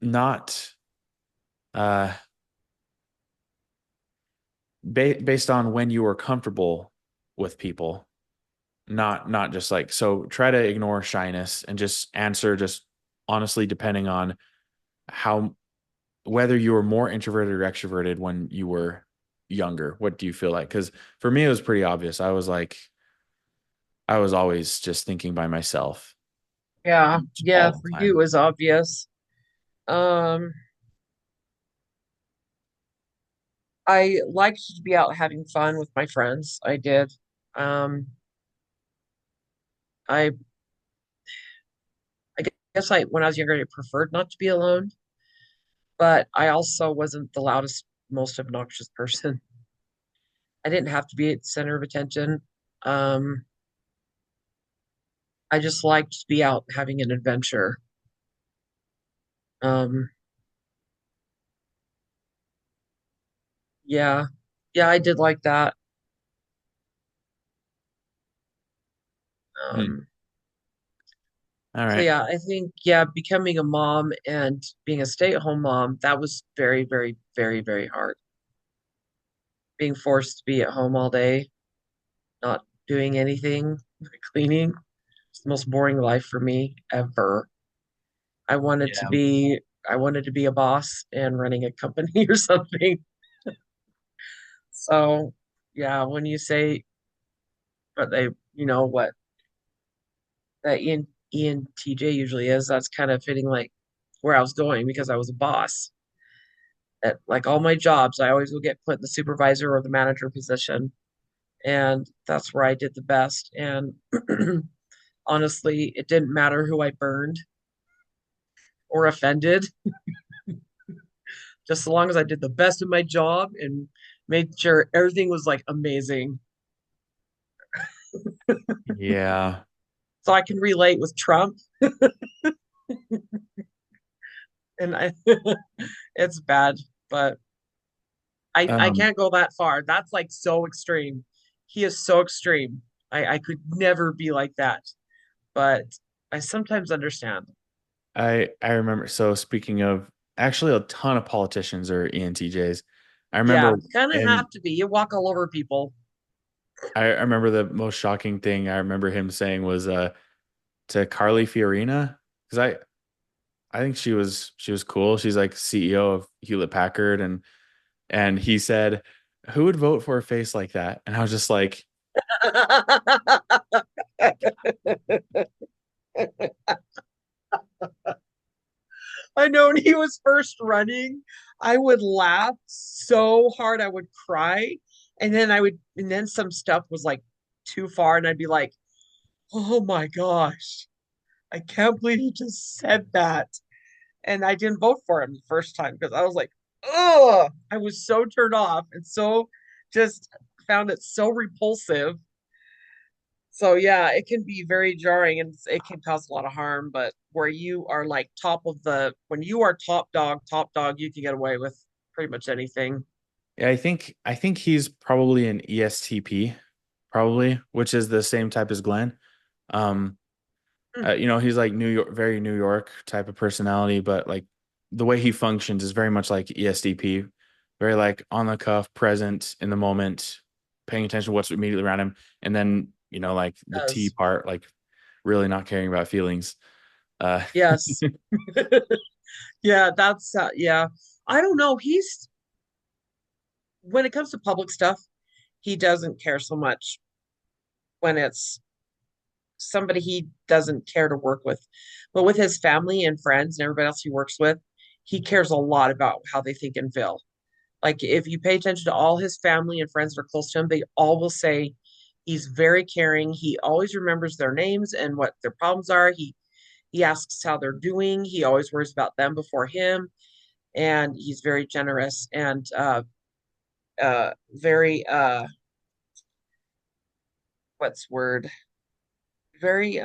Speaker 1: not uh based on when you were comfortable with people, not just like, so try to ignore shyness and just answer just honestly, depending on how, whether you were more introverted or extroverted when you were younger. What do you feel like? Because for me it was pretty obvious. I was like, I was always just thinking by myself
Speaker 2: yeah, yeah,
Speaker 1: all the
Speaker 2: for you
Speaker 1: time.
Speaker 2: it was obvious. Um, I liked to be out having fun with my friends. I did. Um, I I guess I when I was younger I preferred not to be alone, but I also wasn't the loudest, most obnoxious person. I didn't have to be at the center of attention. Um, I just liked to be out having an adventure. Um, yeah, yeah, I did like that.
Speaker 1: Hmm.
Speaker 2: Um,
Speaker 1: All
Speaker 2: so
Speaker 1: right.
Speaker 2: yeah, I think yeah, becoming a mom and being a stay-at-home mom, that was very, very, very, very hard. Being forced to be at home all day, not doing anything, cleaning. It's the most boring life for me ever. I wanted to
Speaker 1: Yeah.
Speaker 2: be I wanted to be a boss and running a company or something. So yeah, when you say but they what that ENTJ usually is, that's kind of fitting like where I was going because I was a boss. At like all my jobs, I always will get put in the supervisor or the manager position. And that's where I did the best. And honestly, it didn't matter who I burned or offended, just as long as I did the best of my job and made sure everything was like amazing.
Speaker 1: Yeah.
Speaker 2: So I can relate with Trump. And I it's bad, but I
Speaker 1: Um,
Speaker 2: can't go that far. That's like so extreme. He is so extreme. I could never be like that. But I sometimes understand.
Speaker 1: I remember. So speaking of, actually, a ton of politicians are ENTJs. I
Speaker 2: Yeah,
Speaker 1: remember,
Speaker 2: you kind of
Speaker 1: and
Speaker 2: have to be. You walk all over people.
Speaker 1: I remember the most shocking thing I remember him saying was to Carly Fiorina, because I think she was cool. She's like CEO of Hewlett Packard, and he said, "Who would vote for a face like that?" And I was just like,
Speaker 2: I know when he was first running, I would laugh so hard I would cry. And then some stuff was like too far, and I'd be like, oh my gosh, I can't believe he just said that. And I didn't vote for him the first time because I was like, oh, I was so turned off and so just found it so repulsive. So yeah, it can be very jarring and it can cause a lot of harm, but where you are like when you are top dog, you can get away with pretty much anything.
Speaker 1: yeah, I think he's probably an ESTP, probably, which is the same type as Glenn. Um,
Speaker 2: Hmm.
Speaker 1: he's like New York, very New York type of personality, but like the way he functions is very much like ESTP, very like on the cuff, present in the moment, paying attention to what's immediately around him, and then like the T
Speaker 2: Does.
Speaker 1: part, like really not caring about feelings. Uh,
Speaker 2: Yes. Yeah, that's yeah. I don't know. He's when it comes to public stuff, he doesn't care so much when it's somebody he doesn't care to work with. But with his family and friends and everybody else he works with, he cares a lot about how they think and feel. Like if you pay attention to all his family and friends that are close to him, they all will say he's very caring. He always remembers their names and what their problems are. He asks how they're doing. He always worries about them before him, and he's very generous and very what's word? Very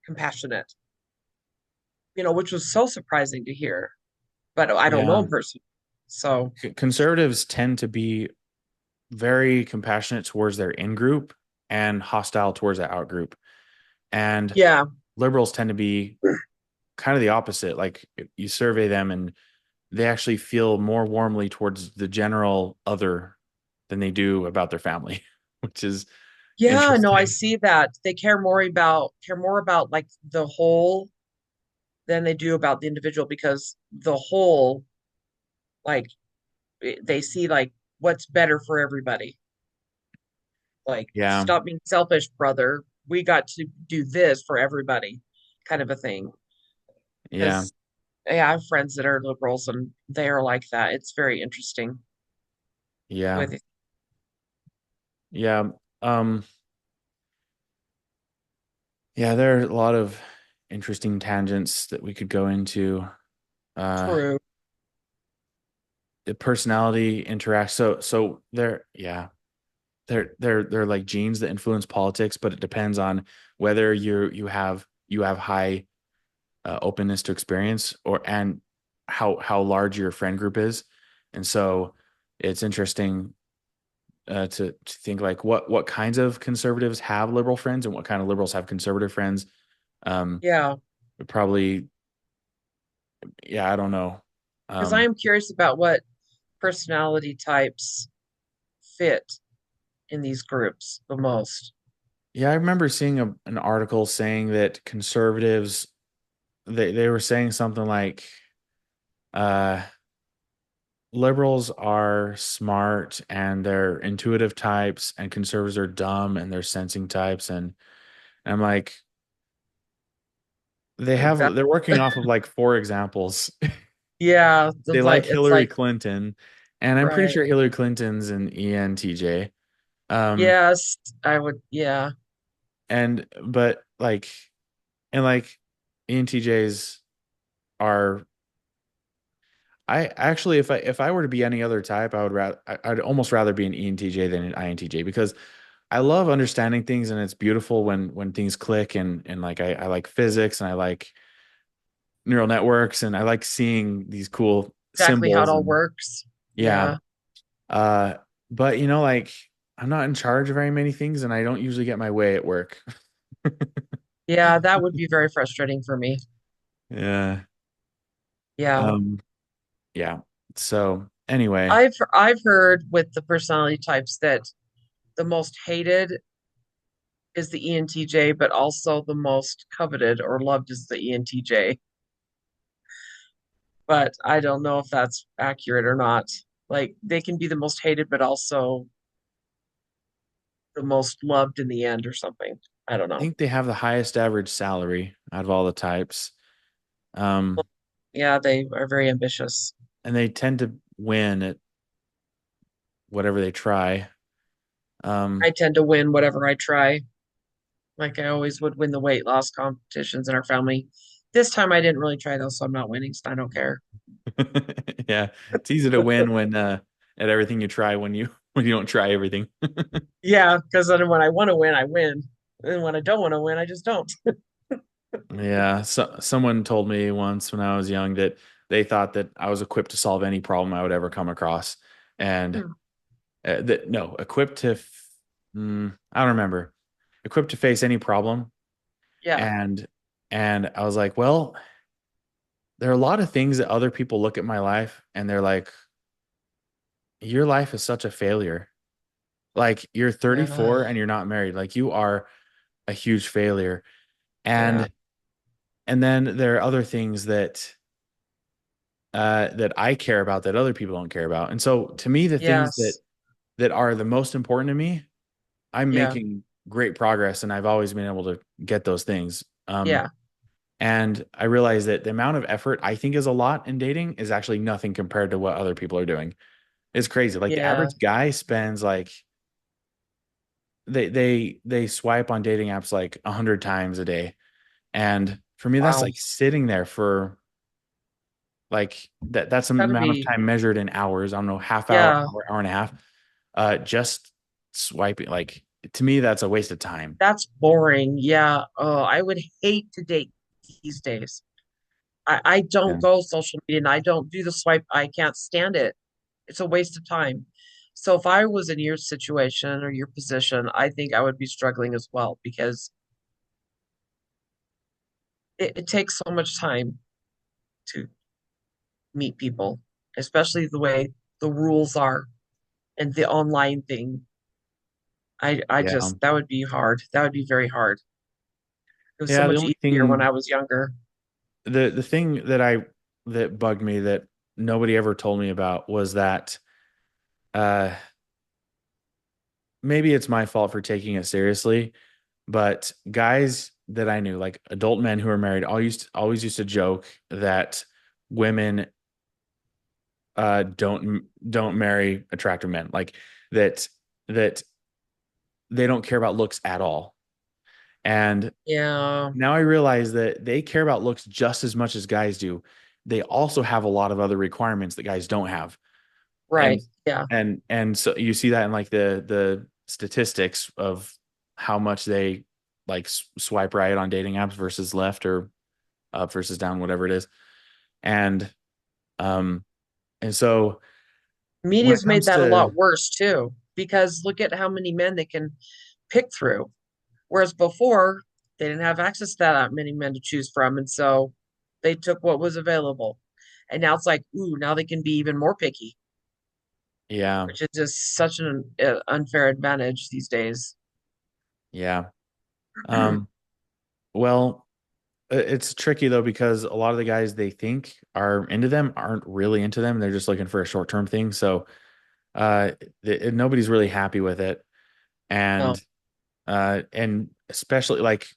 Speaker 2: compassionate. Which was so surprising to hear. But I don't know
Speaker 1: yeah.
Speaker 2: him personally, so
Speaker 1: Conservatives tend to be very compassionate towards their in group and hostile towards the out group. And
Speaker 2: yeah,
Speaker 1: liberals tend to be kind of the opposite. Like you survey them and they actually feel more warmly towards the general other than they do about their family, which is
Speaker 2: yeah. No, I
Speaker 1: interesting.
Speaker 2: see that they care more about like the whole than they do about the individual because the whole like they see like what's better for everybody. Like
Speaker 1: Yeah.
Speaker 2: stop being selfish, brother. We got to do this for everybody, kind of a thing.
Speaker 1: Yeah.
Speaker 2: Because yeah, I have friends that are liberals and they are like that. It's very interesting
Speaker 1: Yeah.
Speaker 2: with
Speaker 1: Yeah. Um, yeah, there are a lot of interesting tangents that we could go into. Uh,
Speaker 2: true.
Speaker 1: the personality interacts. So they're like genes that influence politics, but it depends on whether you have high openness to experience or and how large your friend group is. And so it's interesting to think like what kinds of conservatives have liberal friends and what kind of liberals have conservative friends. Um,
Speaker 2: Yeah.
Speaker 1: probably, yeah, I don't know.
Speaker 2: Because I
Speaker 1: Um,
Speaker 2: am curious about what personality types fit in these groups the most.
Speaker 1: yeah, I remember seeing an article saying that conservatives they were saying something like uh liberals are smart and they're intuitive types and conservatives are dumb and they're sensing types, and I'm like
Speaker 2: Exactly.
Speaker 1: they're working off of like four examples.
Speaker 2: Yeah,
Speaker 1: They like
Speaker 2: it's
Speaker 1: Hillary
Speaker 2: like
Speaker 1: Clinton, and I'm pretty
Speaker 2: right.
Speaker 1: sure Hillary Clinton's an ENTJ. Um,
Speaker 2: Yes, I would. Yeah,
Speaker 1: and but like and like ENTJs are I actually if I were to be any other type, I'd almost rather be an ENTJ than an INTJ because I love understanding things and it's beautiful when things click and like I like physics and I like neural networks and I like seeing these cool
Speaker 2: exactly how it
Speaker 1: symbols
Speaker 2: all
Speaker 1: and
Speaker 2: works.
Speaker 1: yeah.
Speaker 2: Yeah,
Speaker 1: Uh, but like I'm not in charge of very many things and I don't usually get my way at work.
Speaker 2: yeah, that would be very frustrating for me.
Speaker 1: Yeah.
Speaker 2: Yeah,
Speaker 1: Um, yeah. So anyway,
Speaker 2: I've heard with the personality types that the most hated is the ENTJ, but also the most coveted or loved is the ENTJ. But I don't know if that's accurate or not. Like they can be the most hated, but also the most loved in the end or something. I don't
Speaker 1: I
Speaker 2: know.
Speaker 1: think they have the highest average salary out of all the types. Um,
Speaker 2: Yeah, they are very ambitious.
Speaker 1: and they tend to win at whatever they try.
Speaker 2: I
Speaker 1: Um,
Speaker 2: tend to win whatever I try. Like I always would win the weight loss competitions in our family. This time I didn't really try those, so I'm not winning, so I don't care.
Speaker 1: yeah, it's easy to win when at everything you try when you when you don't try everything.
Speaker 2: Yeah, because then when I want to win, I win. And when I don't want to win, I just don't.
Speaker 1: Yeah, so someone told me once when I was young that they thought that I was equipped to solve any problem I would ever come across, and
Speaker 2: Hmm.
Speaker 1: that no, equipped to, I don't remember, equipped to face any problem,
Speaker 2: Yeah,
Speaker 1: and I was like, well, there are a lot of things that other people look at my life and they're like, your life is such a failure, Like you're
Speaker 2: Yeah.
Speaker 1: 34 and you're not married. Like you are a huge failure.
Speaker 2: Yeah.
Speaker 1: And and then there are other things that I care about that other people don't care about. And so to me, the things
Speaker 2: Yes.
Speaker 1: that are the most important to me, I'm
Speaker 2: Yeah.
Speaker 1: making great progress and I've always been able to get those things.
Speaker 2: Yeah.
Speaker 1: And I realize that the amount of effort I think is a lot in dating is actually nothing compared to what other people are doing. It's crazy. Like the
Speaker 2: Yeah.
Speaker 1: average guy spends like they swipe on dating apps like 100 times a day. And for me, that's
Speaker 2: Wow.
Speaker 1: like sitting there for like that's an
Speaker 2: Gotta
Speaker 1: amount of
Speaker 2: be.
Speaker 1: time measured in hours. I don't know, half hour,
Speaker 2: Yeah.
Speaker 1: hour and a half. Just swiping. Like to me, that's a waste of time.
Speaker 2: That's boring. Yeah. Oh, I would hate to date these days. I don't
Speaker 1: Yeah.
Speaker 2: go social media and I don't do the swipe. I can't stand it. It's a waste of time. So if I was in your situation or your position, I think I would be struggling as well because it takes so much time to meet people, especially the way the rules are and the online thing. I
Speaker 1: Yeah.
Speaker 2: just that would be hard. That would be very hard. It was so
Speaker 1: Yeah. The
Speaker 2: much
Speaker 1: only
Speaker 2: easier when
Speaker 1: thing,
Speaker 2: I was younger.
Speaker 1: the thing that bugged me that nobody ever told me about was that uh maybe it's my fault for taking it seriously, but guys that I knew, like adult men who are married, always used to joke that women don't marry attractive men, like that that they don't care about looks at all. And
Speaker 2: Yeah,
Speaker 1: now I realize that they care about looks just as much as guys do. They also have a lot of other requirements that guys don't have. And
Speaker 2: right. Yeah.
Speaker 1: and so you see that in like the statistics of how much they like swipe right on dating apps versus left or up versus down, whatever it is. And um and so when it
Speaker 2: Media's made
Speaker 1: comes
Speaker 2: that a
Speaker 1: to
Speaker 2: lot worse too, because look at how many men they can pick through. Whereas before, they didn't have access to that many men to choose from. And so they took what was available. And now it's like, ooh, now they can be even more picky,
Speaker 1: yeah,
Speaker 2: which is just such an unfair advantage these days.
Speaker 1: yeah. Um well, it's tricky though because a lot of the guys they think are into them aren't really into them. They're just looking for a short-term thing. So uh nobody's really happy with it.
Speaker 2: No.
Speaker 1: And especially like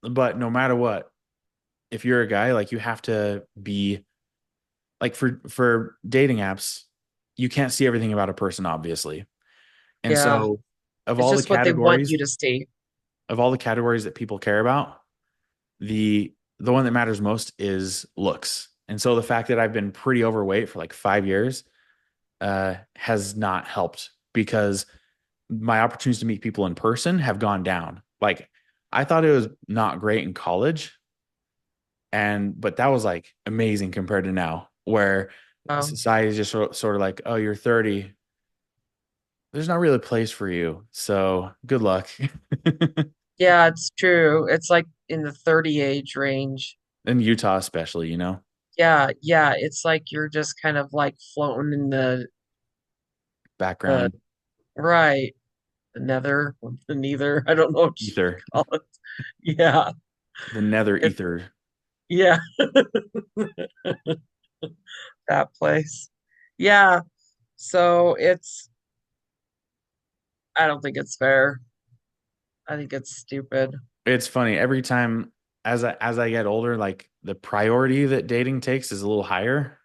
Speaker 1: but no matter what, if you're a guy, like you have to be like for dating apps, you can't see everything about a person, obviously. And
Speaker 2: Yeah.
Speaker 1: so of
Speaker 2: It's
Speaker 1: all the
Speaker 2: just what they want
Speaker 1: categories,
Speaker 2: you to see.
Speaker 1: of all the categories that people care about, the one that matters most is looks. And so the fact that I've been pretty overweight for like 5 years has not helped because my opportunities to meet people in person have gone down. Like I thought it was not great in college, and but that was like amazing compared to now, where
Speaker 2: Oh,
Speaker 1: society is just sort of like, oh, you're 30. There's not really a place for you. So good luck.
Speaker 2: yeah, it's true. It's like in the 30 age range.
Speaker 1: In Utah, especially, you know,
Speaker 2: Yeah, yeah. It's like you're just kind of like floating in the
Speaker 1: background
Speaker 2: right, the nether, the neither. I don't know what you
Speaker 1: ether,
Speaker 2: call it. Yeah.
Speaker 1: the nether
Speaker 2: It,
Speaker 1: ether.
Speaker 2: yeah, that place. Yeah. So I don't think it's fair. I think it's stupid.
Speaker 1: It's funny every time as I get older, like the priority that dating takes is a little higher.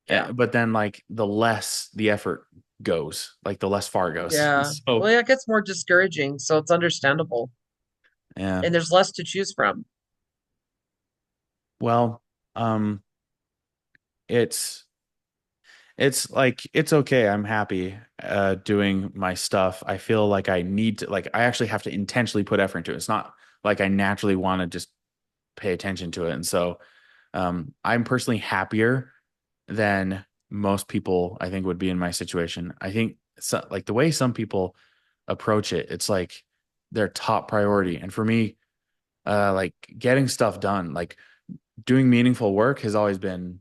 Speaker 2: Yeah.
Speaker 1: But then like the less the effort goes, like the less far it goes.
Speaker 2: Yeah.
Speaker 1: So
Speaker 2: Well, yeah, it gets more discouraging, so it's understandable.
Speaker 1: yeah.
Speaker 2: And there's less to choose from.
Speaker 1: Well, um, it's it's like it's okay. I'm happy doing my stuff. I feel like I need to like I actually have to intentionally put effort into it. It's not like I naturally want to just pay attention to it. And so I'm personally happier than most people I think would be in my situation. I think so, like the way some people approach it, it's like their top priority. And for me, like getting stuff done, like doing meaningful work has always been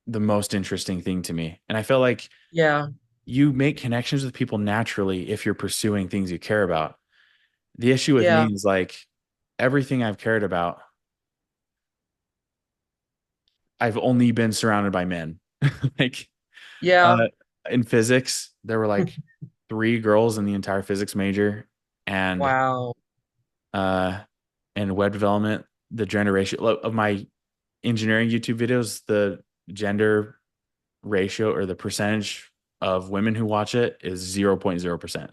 Speaker 1: the most interesting thing to me. And I feel like
Speaker 2: Yeah.
Speaker 1: you make connections with people naturally if you're pursuing things you care about. The issue with me
Speaker 2: Yeah.
Speaker 1: is like everything I've cared about, I've only been surrounded by men. Like
Speaker 2: Yeah.
Speaker 1: uh, in physics, there were like three girls in the entire physics major, and
Speaker 2: Wow.
Speaker 1: uh, in web development, the gender ratio of my engineering YouTube videos, the gender ratio or the percentage of women who watch it is 0.0%.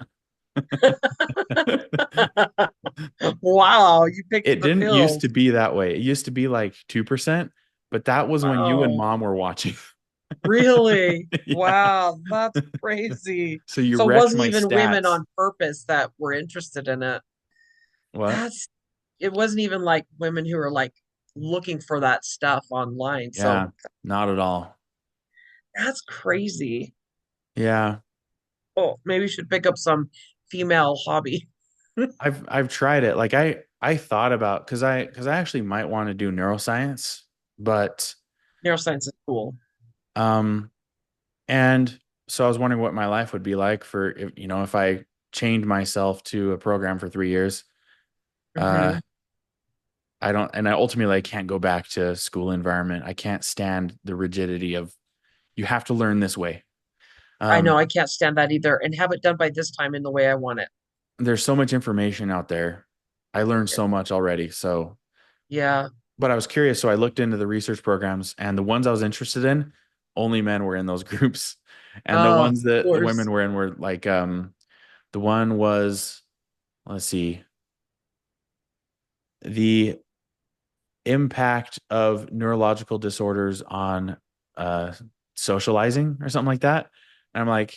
Speaker 2: Wow, you picked
Speaker 1: It
Speaker 2: the
Speaker 1: didn't used to
Speaker 2: pills.
Speaker 1: be that way. It used to be like 2%, but that was when you and
Speaker 2: Wow.
Speaker 1: mom were watching.
Speaker 2: Really?
Speaker 1: Yeah.
Speaker 2: Wow, that's crazy.
Speaker 1: So you
Speaker 2: So it
Speaker 1: wrecked
Speaker 2: wasn't
Speaker 1: my
Speaker 2: even women
Speaker 1: stats.
Speaker 2: on purpose that were interested in it.
Speaker 1: What?
Speaker 2: That's it wasn't even like women who are like looking for that stuff online. So
Speaker 1: Yeah, not at all.
Speaker 2: that's crazy.
Speaker 1: Yeah.
Speaker 2: Oh, maybe you should pick up some female hobby.
Speaker 1: I've tried it. Like I thought about because I actually might want to do neuroscience, but
Speaker 2: Neuroscience is cool.
Speaker 1: um and so I was wondering what my life would be like for if if I chained myself to a program for 3 years. Uh
Speaker 2: Hmm.
Speaker 1: I don't and I ultimately I can't go back to school environment. I can't stand the rigidity of you have to learn this way.
Speaker 2: I know
Speaker 1: Um
Speaker 2: I can't stand that either and have it done by this time in the way I want it.
Speaker 1: there's so much information out there. I learned so much already. So
Speaker 2: Yeah.
Speaker 1: but I was curious, so I looked into the research programs, and the ones I was interested in, only men were in those groups, and the
Speaker 2: Oh, of
Speaker 1: ones that the
Speaker 2: course.
Speaker 1: women were in were like the one was, let's see, the impact of neurological disorders on uh socializing or something like that. And I'm like,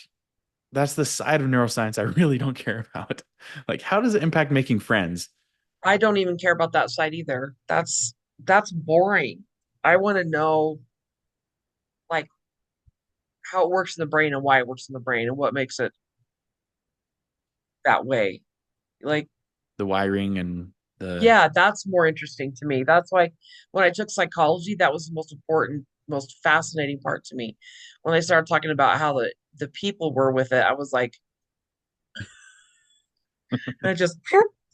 Speaker 1: that's the side of neuroscience I really don't care about. Like, how does it impact making friends?
Speaker 2: I don't even care about that side either. That's boring. I want to know like how it works in the brain and why it works in the brain and what makes it that way. Like,
Speaker 1: The wiring and the
Speaker 2: yeah, that's more interesting to me. That's why when I took psychology, that was the most important, most fascinating part to me. When they started talking about how the people were with it, I was like, and I just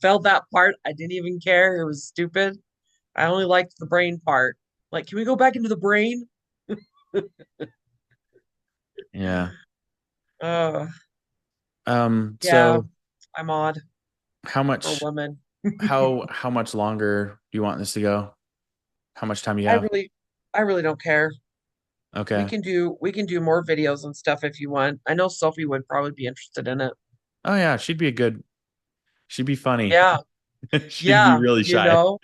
Speaker 2: felt that part. I didn't even care. It was stupid. I only liked the brain part. Like, can we go back into the brain?
Speaker 1: yeah.
Speaker 2: Uh, yeah,
Speaker 1: So
Speaker 2: I'm odd
Speaker 1: how
Speaker 2: for a
Speaker 1: much
Speaker 2: woman.
Speaker 1: how much longer do you want this to go? How much time do you
Speaker 2: I
Speaker 1: have?
Speaker 2: really, I really don't care.
Speaker 1: Okay.
Speaker 2: We can do more videos and stuff if you want. I know Sophie would probably be interested in it.
Speaker 1: Oh yeah, she'd be funny.
Speaker 2: Yeah,
Speaker 1: She'd be
Speaker 2: yeah,
Speaker 1: really
Speaker 2: you
Speaker 1: shy.
Speaker 2: know.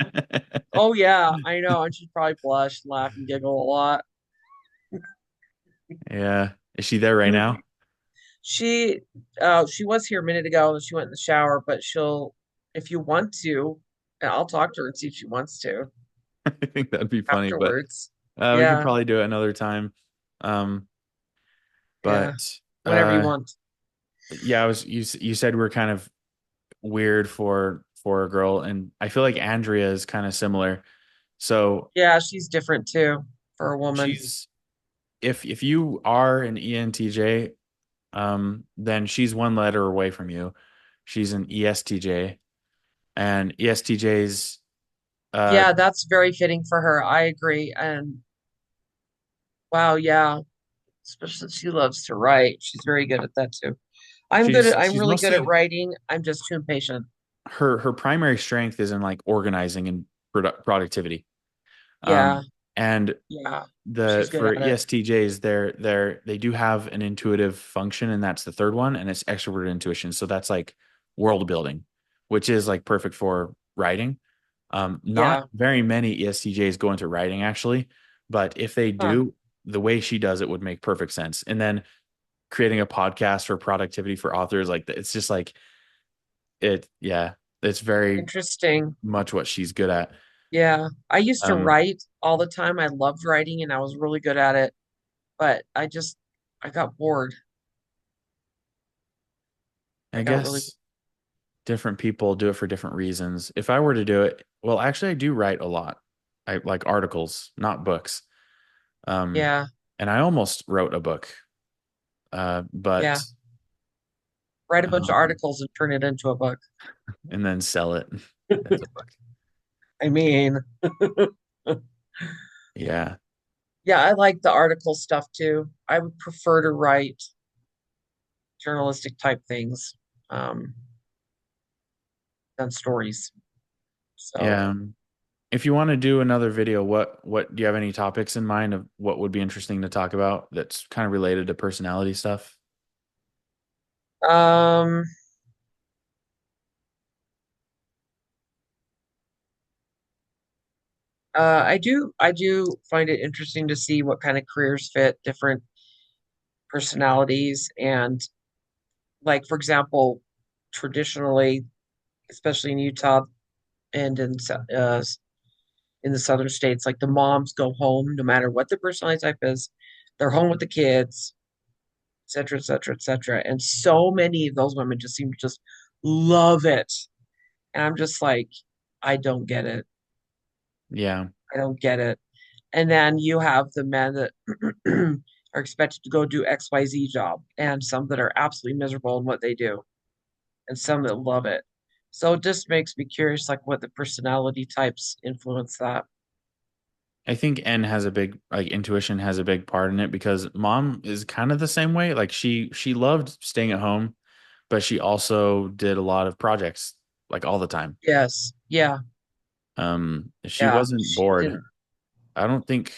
Speaker 2: Oh yeah, I know. And she'd probably blush, laugh, and giggle a lot.
Speaker 1: Yeah. Is she there right now?
Speaker 2: She she was here a minute ago and she went in the shower, but she'll if you want to, I'll talk to her and see if she wants to
Speaker 1: I think that'd be funny, but
Speaker 2: afterwards.
Speaker 1: we could
Speaker 2: Yeah,
Speaker 1: probably do it another time. Um,
Speaker 2: yeah.
Speaker 1: but
Speaker 2: Whenever you want.
Speaker 1: yeah, you said we're kind of weird for a girl, and I feel like Andrea is kind of similar. So
Speaker 2: Yeah, she's different too for a woman.
Speaker 1: she's if you are an ENTJ, then she's one letter away from you. She's an ESTJ, and ESTJs, uh,
Speaker 2: Yeah, that's very fitting for her. I agree. And wow, yeah, especially she loves to write. She's very good at that too. I'm
Speaker 1: she's
Speaker 2: really good at
Speaker 1: mostly
Speaker 2: writing. I'm just too impatient.
Speaker 1: her primary strength is in like organizing and productivity.
Speaker 2: Yeah,
Speaker 1: And
Speaker 2: yeah.
Speaker 1: the
Speaker 2: She's good
Speaker 1: for
Speaker 2: at it.
Speaker 1: ESTJs, they do have an intuitive function, and that's the third one, and it's extroverted intuition. So that's like world building, which is like perfect for writing. Not
Speaker 2: Yeah.
Speaker 1: very many ESTJs go into writing actually, but if they
Speaker 2: Huh.
Speaker 1: do, the way she does it would make perfect sense. And then creating a podcast for productivity for authors, like it's just like yeah, it's very
Speaker 2: Interesting.
Speaker 1: much what she's good at.
Speaker 2: Yeah. I used to
Speaker 1: Um,
Speaker 2: write all the time. I loved writing and I was really good at it, but I got bored. I
Speaker 1: I
Speaker 2: got really
Speaker 1: guess different people do it for different reasons. If I were to do it, well, actually, I do write a lot. I like articles, not books. Um,
Speaker 2: yeah.
Speaker 1: and I almost wrote a book.
Speaker 2: Yeah.
Speaker 1: But
Speaker 2: Write a bunch of
Speaker 1: um,
Speaker 2: articles and turn it into a book.
Speaker 1: and then sell it as a book.
Speaker 2: I mean,
Speaker 1: Yeah.
Speaker 2: yeah, I like the article stuff too. I would prefer to write journalistic type things um, than stories. So,
Speaker 1: Yeah. If you want to do another video, what do you have any topics in mind of what would be interesting to talk about that's kind of related to personality stuff?
Speaker 2: um, I do find it interesting to see what kind of careers fit different personalities and like for example, traditionally, especially in Utah and in the southern states, like the moms go home no matter what their personality type is. They're home with the kids, et cetera, et cetera, et cetera. And so many of those women just seem to just love it. And I'm just like, I don't get it.
Speaker 1: Yeah.
Speaker 2: I don't get it. And then you have the men that are expected to go do XYZ job, and some that are absolutely miserable in what they do, and some that love it. So it just makes me curious, like what the personality types influence that.
Speaker 1: I think N has a big like intuition has a big part in it because mom is kind of the same way. Like she loved staying at home, but she also did a lot of projects like all the time.
Speaker 2: Yes. Yeah.
Speaker 1: She
Speaker 2: Yeah.
Speaker 1: wasn't
Speaker 2: She
Speaker 1: bored.
Speaker 2: didn't.
Speaker 1: I don't think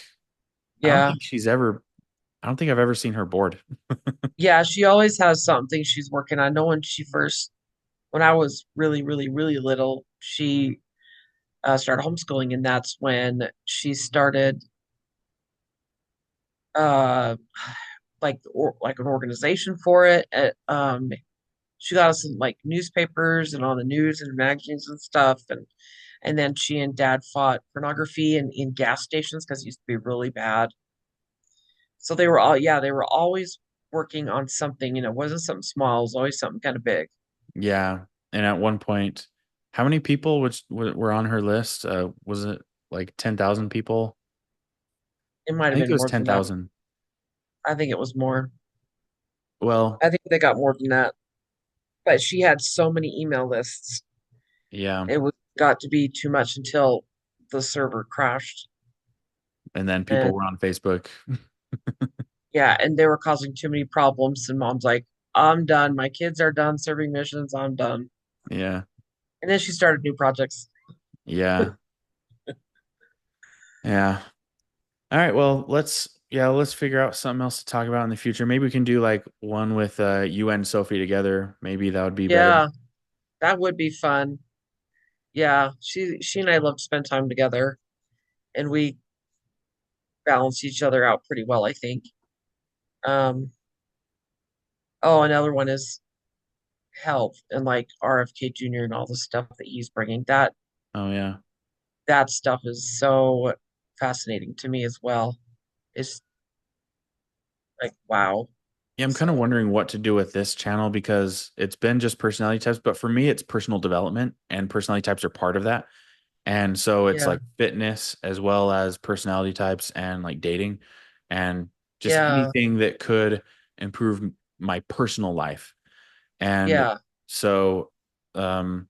Speaker 1: I don't
Speaker 2: Yeah.
Speaker 1: think she's ever I don't think I've ever seen her bored.
Speaker 2: Yeah. She always has something she's working on. I know when I was really, really, really little, she started homeschooling, and that's when she started uh, like an organization for it. She got us in like newspapers and on the news and magazines and stuff, and then she and dad fought pornography in gas stations because it used to be really bad. So they were always working on something. It wasn't something small; it was always something kind of big.
Speaker 1: Yeah. And at one point, how many people which were on her list? Was it like 10,000 people?
Speaker 2: It might
Speaker 1: I
Speaker 2: have
Speaker 1: think
Speaker 2: been
Speaker 1: it was
Speaker 2: more than that.
Speaker 1: 10,000.
Speaker 2: I think it was more.
Speaker 1: Well,
Speaker 2: I think they got more than that. But she had so many email lists.
Speaker 1: yeah.
Speaker 2: It was got to be too much until the server crashed.
Speaker 1: And then people
Speaker 2: And
Speaker 1: were on Facebook.
Speaker 2: yeah, and they were causing too many problems. And mom's like, I'm done. My kids are done serving missions. I'm done.
Speaker 1: Yeah.
Speaker 2: And then she started new projects.
Speaker 1: Yeah. Yeah. All right. Well, let's figure out something else to talk about in the future. Maybe we can do like one with you and Sophie together. Maybe that would be better.
Speaker 2: Yeah, that would be fun. Yeah, she and I love to spend time together, and we balance each other out pretty well, I think. Um, oh, another one is health and like RFK Jr. and all the stuff that he's bringing.
Speaker 1: Oh yeah.
Speaker 2: That stuff is so fascinating to me as well. It's like wow.
Speaker 1: Yeah, I'm kind of
Speaker 2: So
Speaker 1: wondering what to do with this channel because it's been just personality types, but for me, it's personal development and personality types are part of that. And so it's
Speaker 2: yeah,
Speaker 1: like fitness as well as personality types and like dating and just
Speaker 2: yeah,
Speaker 1: anything that could improve my personal life. And
Speaker 2: yeah,
Speaker 1: so um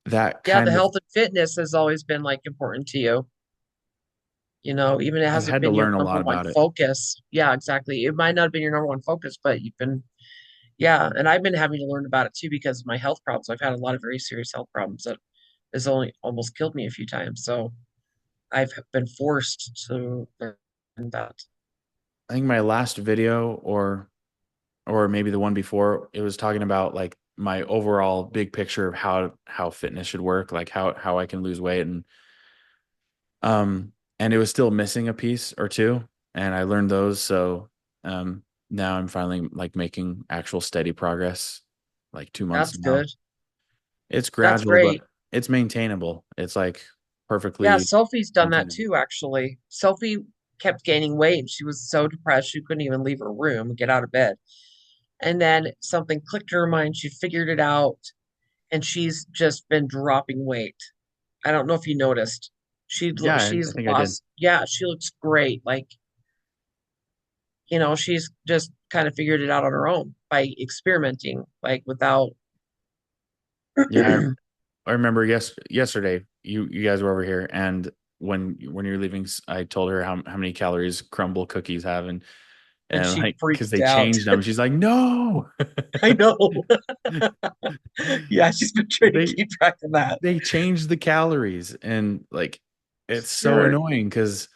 Speaker 1: that
Speaker 2: yeah. The
Speaker 1: kind of
Speaker 2: health and fitness has always been like important to you. Even it
Speaker 1: I've
Speaker 2: hasn't
Speaker 1: had to
Speaker 2: been your
Speaker 1: learn a
Speaker 2: number
Speaker 1: lot
Speaker 2: one
Speaker 1: about it.
Speaker 2: focus. Yeah, exactly. It might not have been your number one focus, but you've been, yeah. And I've been having to learn about it too because of my health problems. I've had a lot of very serious health problems that has only almost killed me a few times. So I've been forced to learn that.
Speaker 1: I think my last video or maybe the one before, it was talking about like my overall big picture of how fitness should work, like how I can lose weight and it was still missing a piece or two and I learned those um now I'm finally like making actual steady progress like 2 months
Speaker 2: That's
Speaker 1: now.
Speaker 2: good.
Speaker 1: It's
Speaker 2: That's
Speaker 1: gradual, but
Speaker 2: great.
Speaker 1: it's maintainable. It's like
Speaker 2: Yeah,
Speaker 1: perfectly
Speaker 2: Sophie's done that
Speaker 1: maintainable.
Speaker 2: too, actually. Sophie kept gaining weight and she was so depressed she couldn't even leave her room and get out of bed. And then something clicked in her mind. She figured it out and she's just been dropping weight. I don't know if you noticed.
Speaker 1: Yeah, I
Speaker 2: She's
Speaker 1: think I did.
Speaker 2: lost. Yeah, she looks great. Like, she's just kind of figured it out on her own by experimenting, like without.
Speaker 1: Yeah, I remember yesterday you guys were over here, and when you were leaving, I told her how many calories crumble cookies have,
Speaker 2: And
Speaker 1: and
Speaker 2: she
Speaker 1: like because
Speaker 2: freaked
Speaker 1: they
Speaker 2: out.
Speaker 1: changed them. She's like, no,
Speaker 2: I know. Yeah, she's been trying to
Speaker 1: they
Speaker 2: keep track of that.
Speaker 1: they changed the calories, and like it's so
Speaker 2: Sure.
Speaker 1: annoying because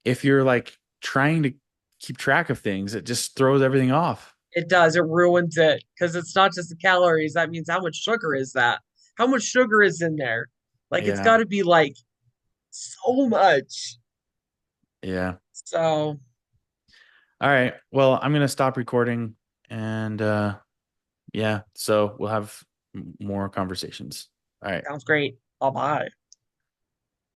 Speaker 1: if you're like trying to keep track of things, it just throws everything off.
Speaker 2: It does. It ruins it because it's not just the calories. That means how much sugar is that? How much sugar is in there? Like it's got
Speaker 1: Yeah,
Speaker 2: to be like so much.
Speaker 1: yeah.
Speaker 2: So
Speaker 1: All right. Well, I'm gonna stop recording, and yeah, so we'll have more conversations. All right.
Speaker 2: sounds great. Bye bye.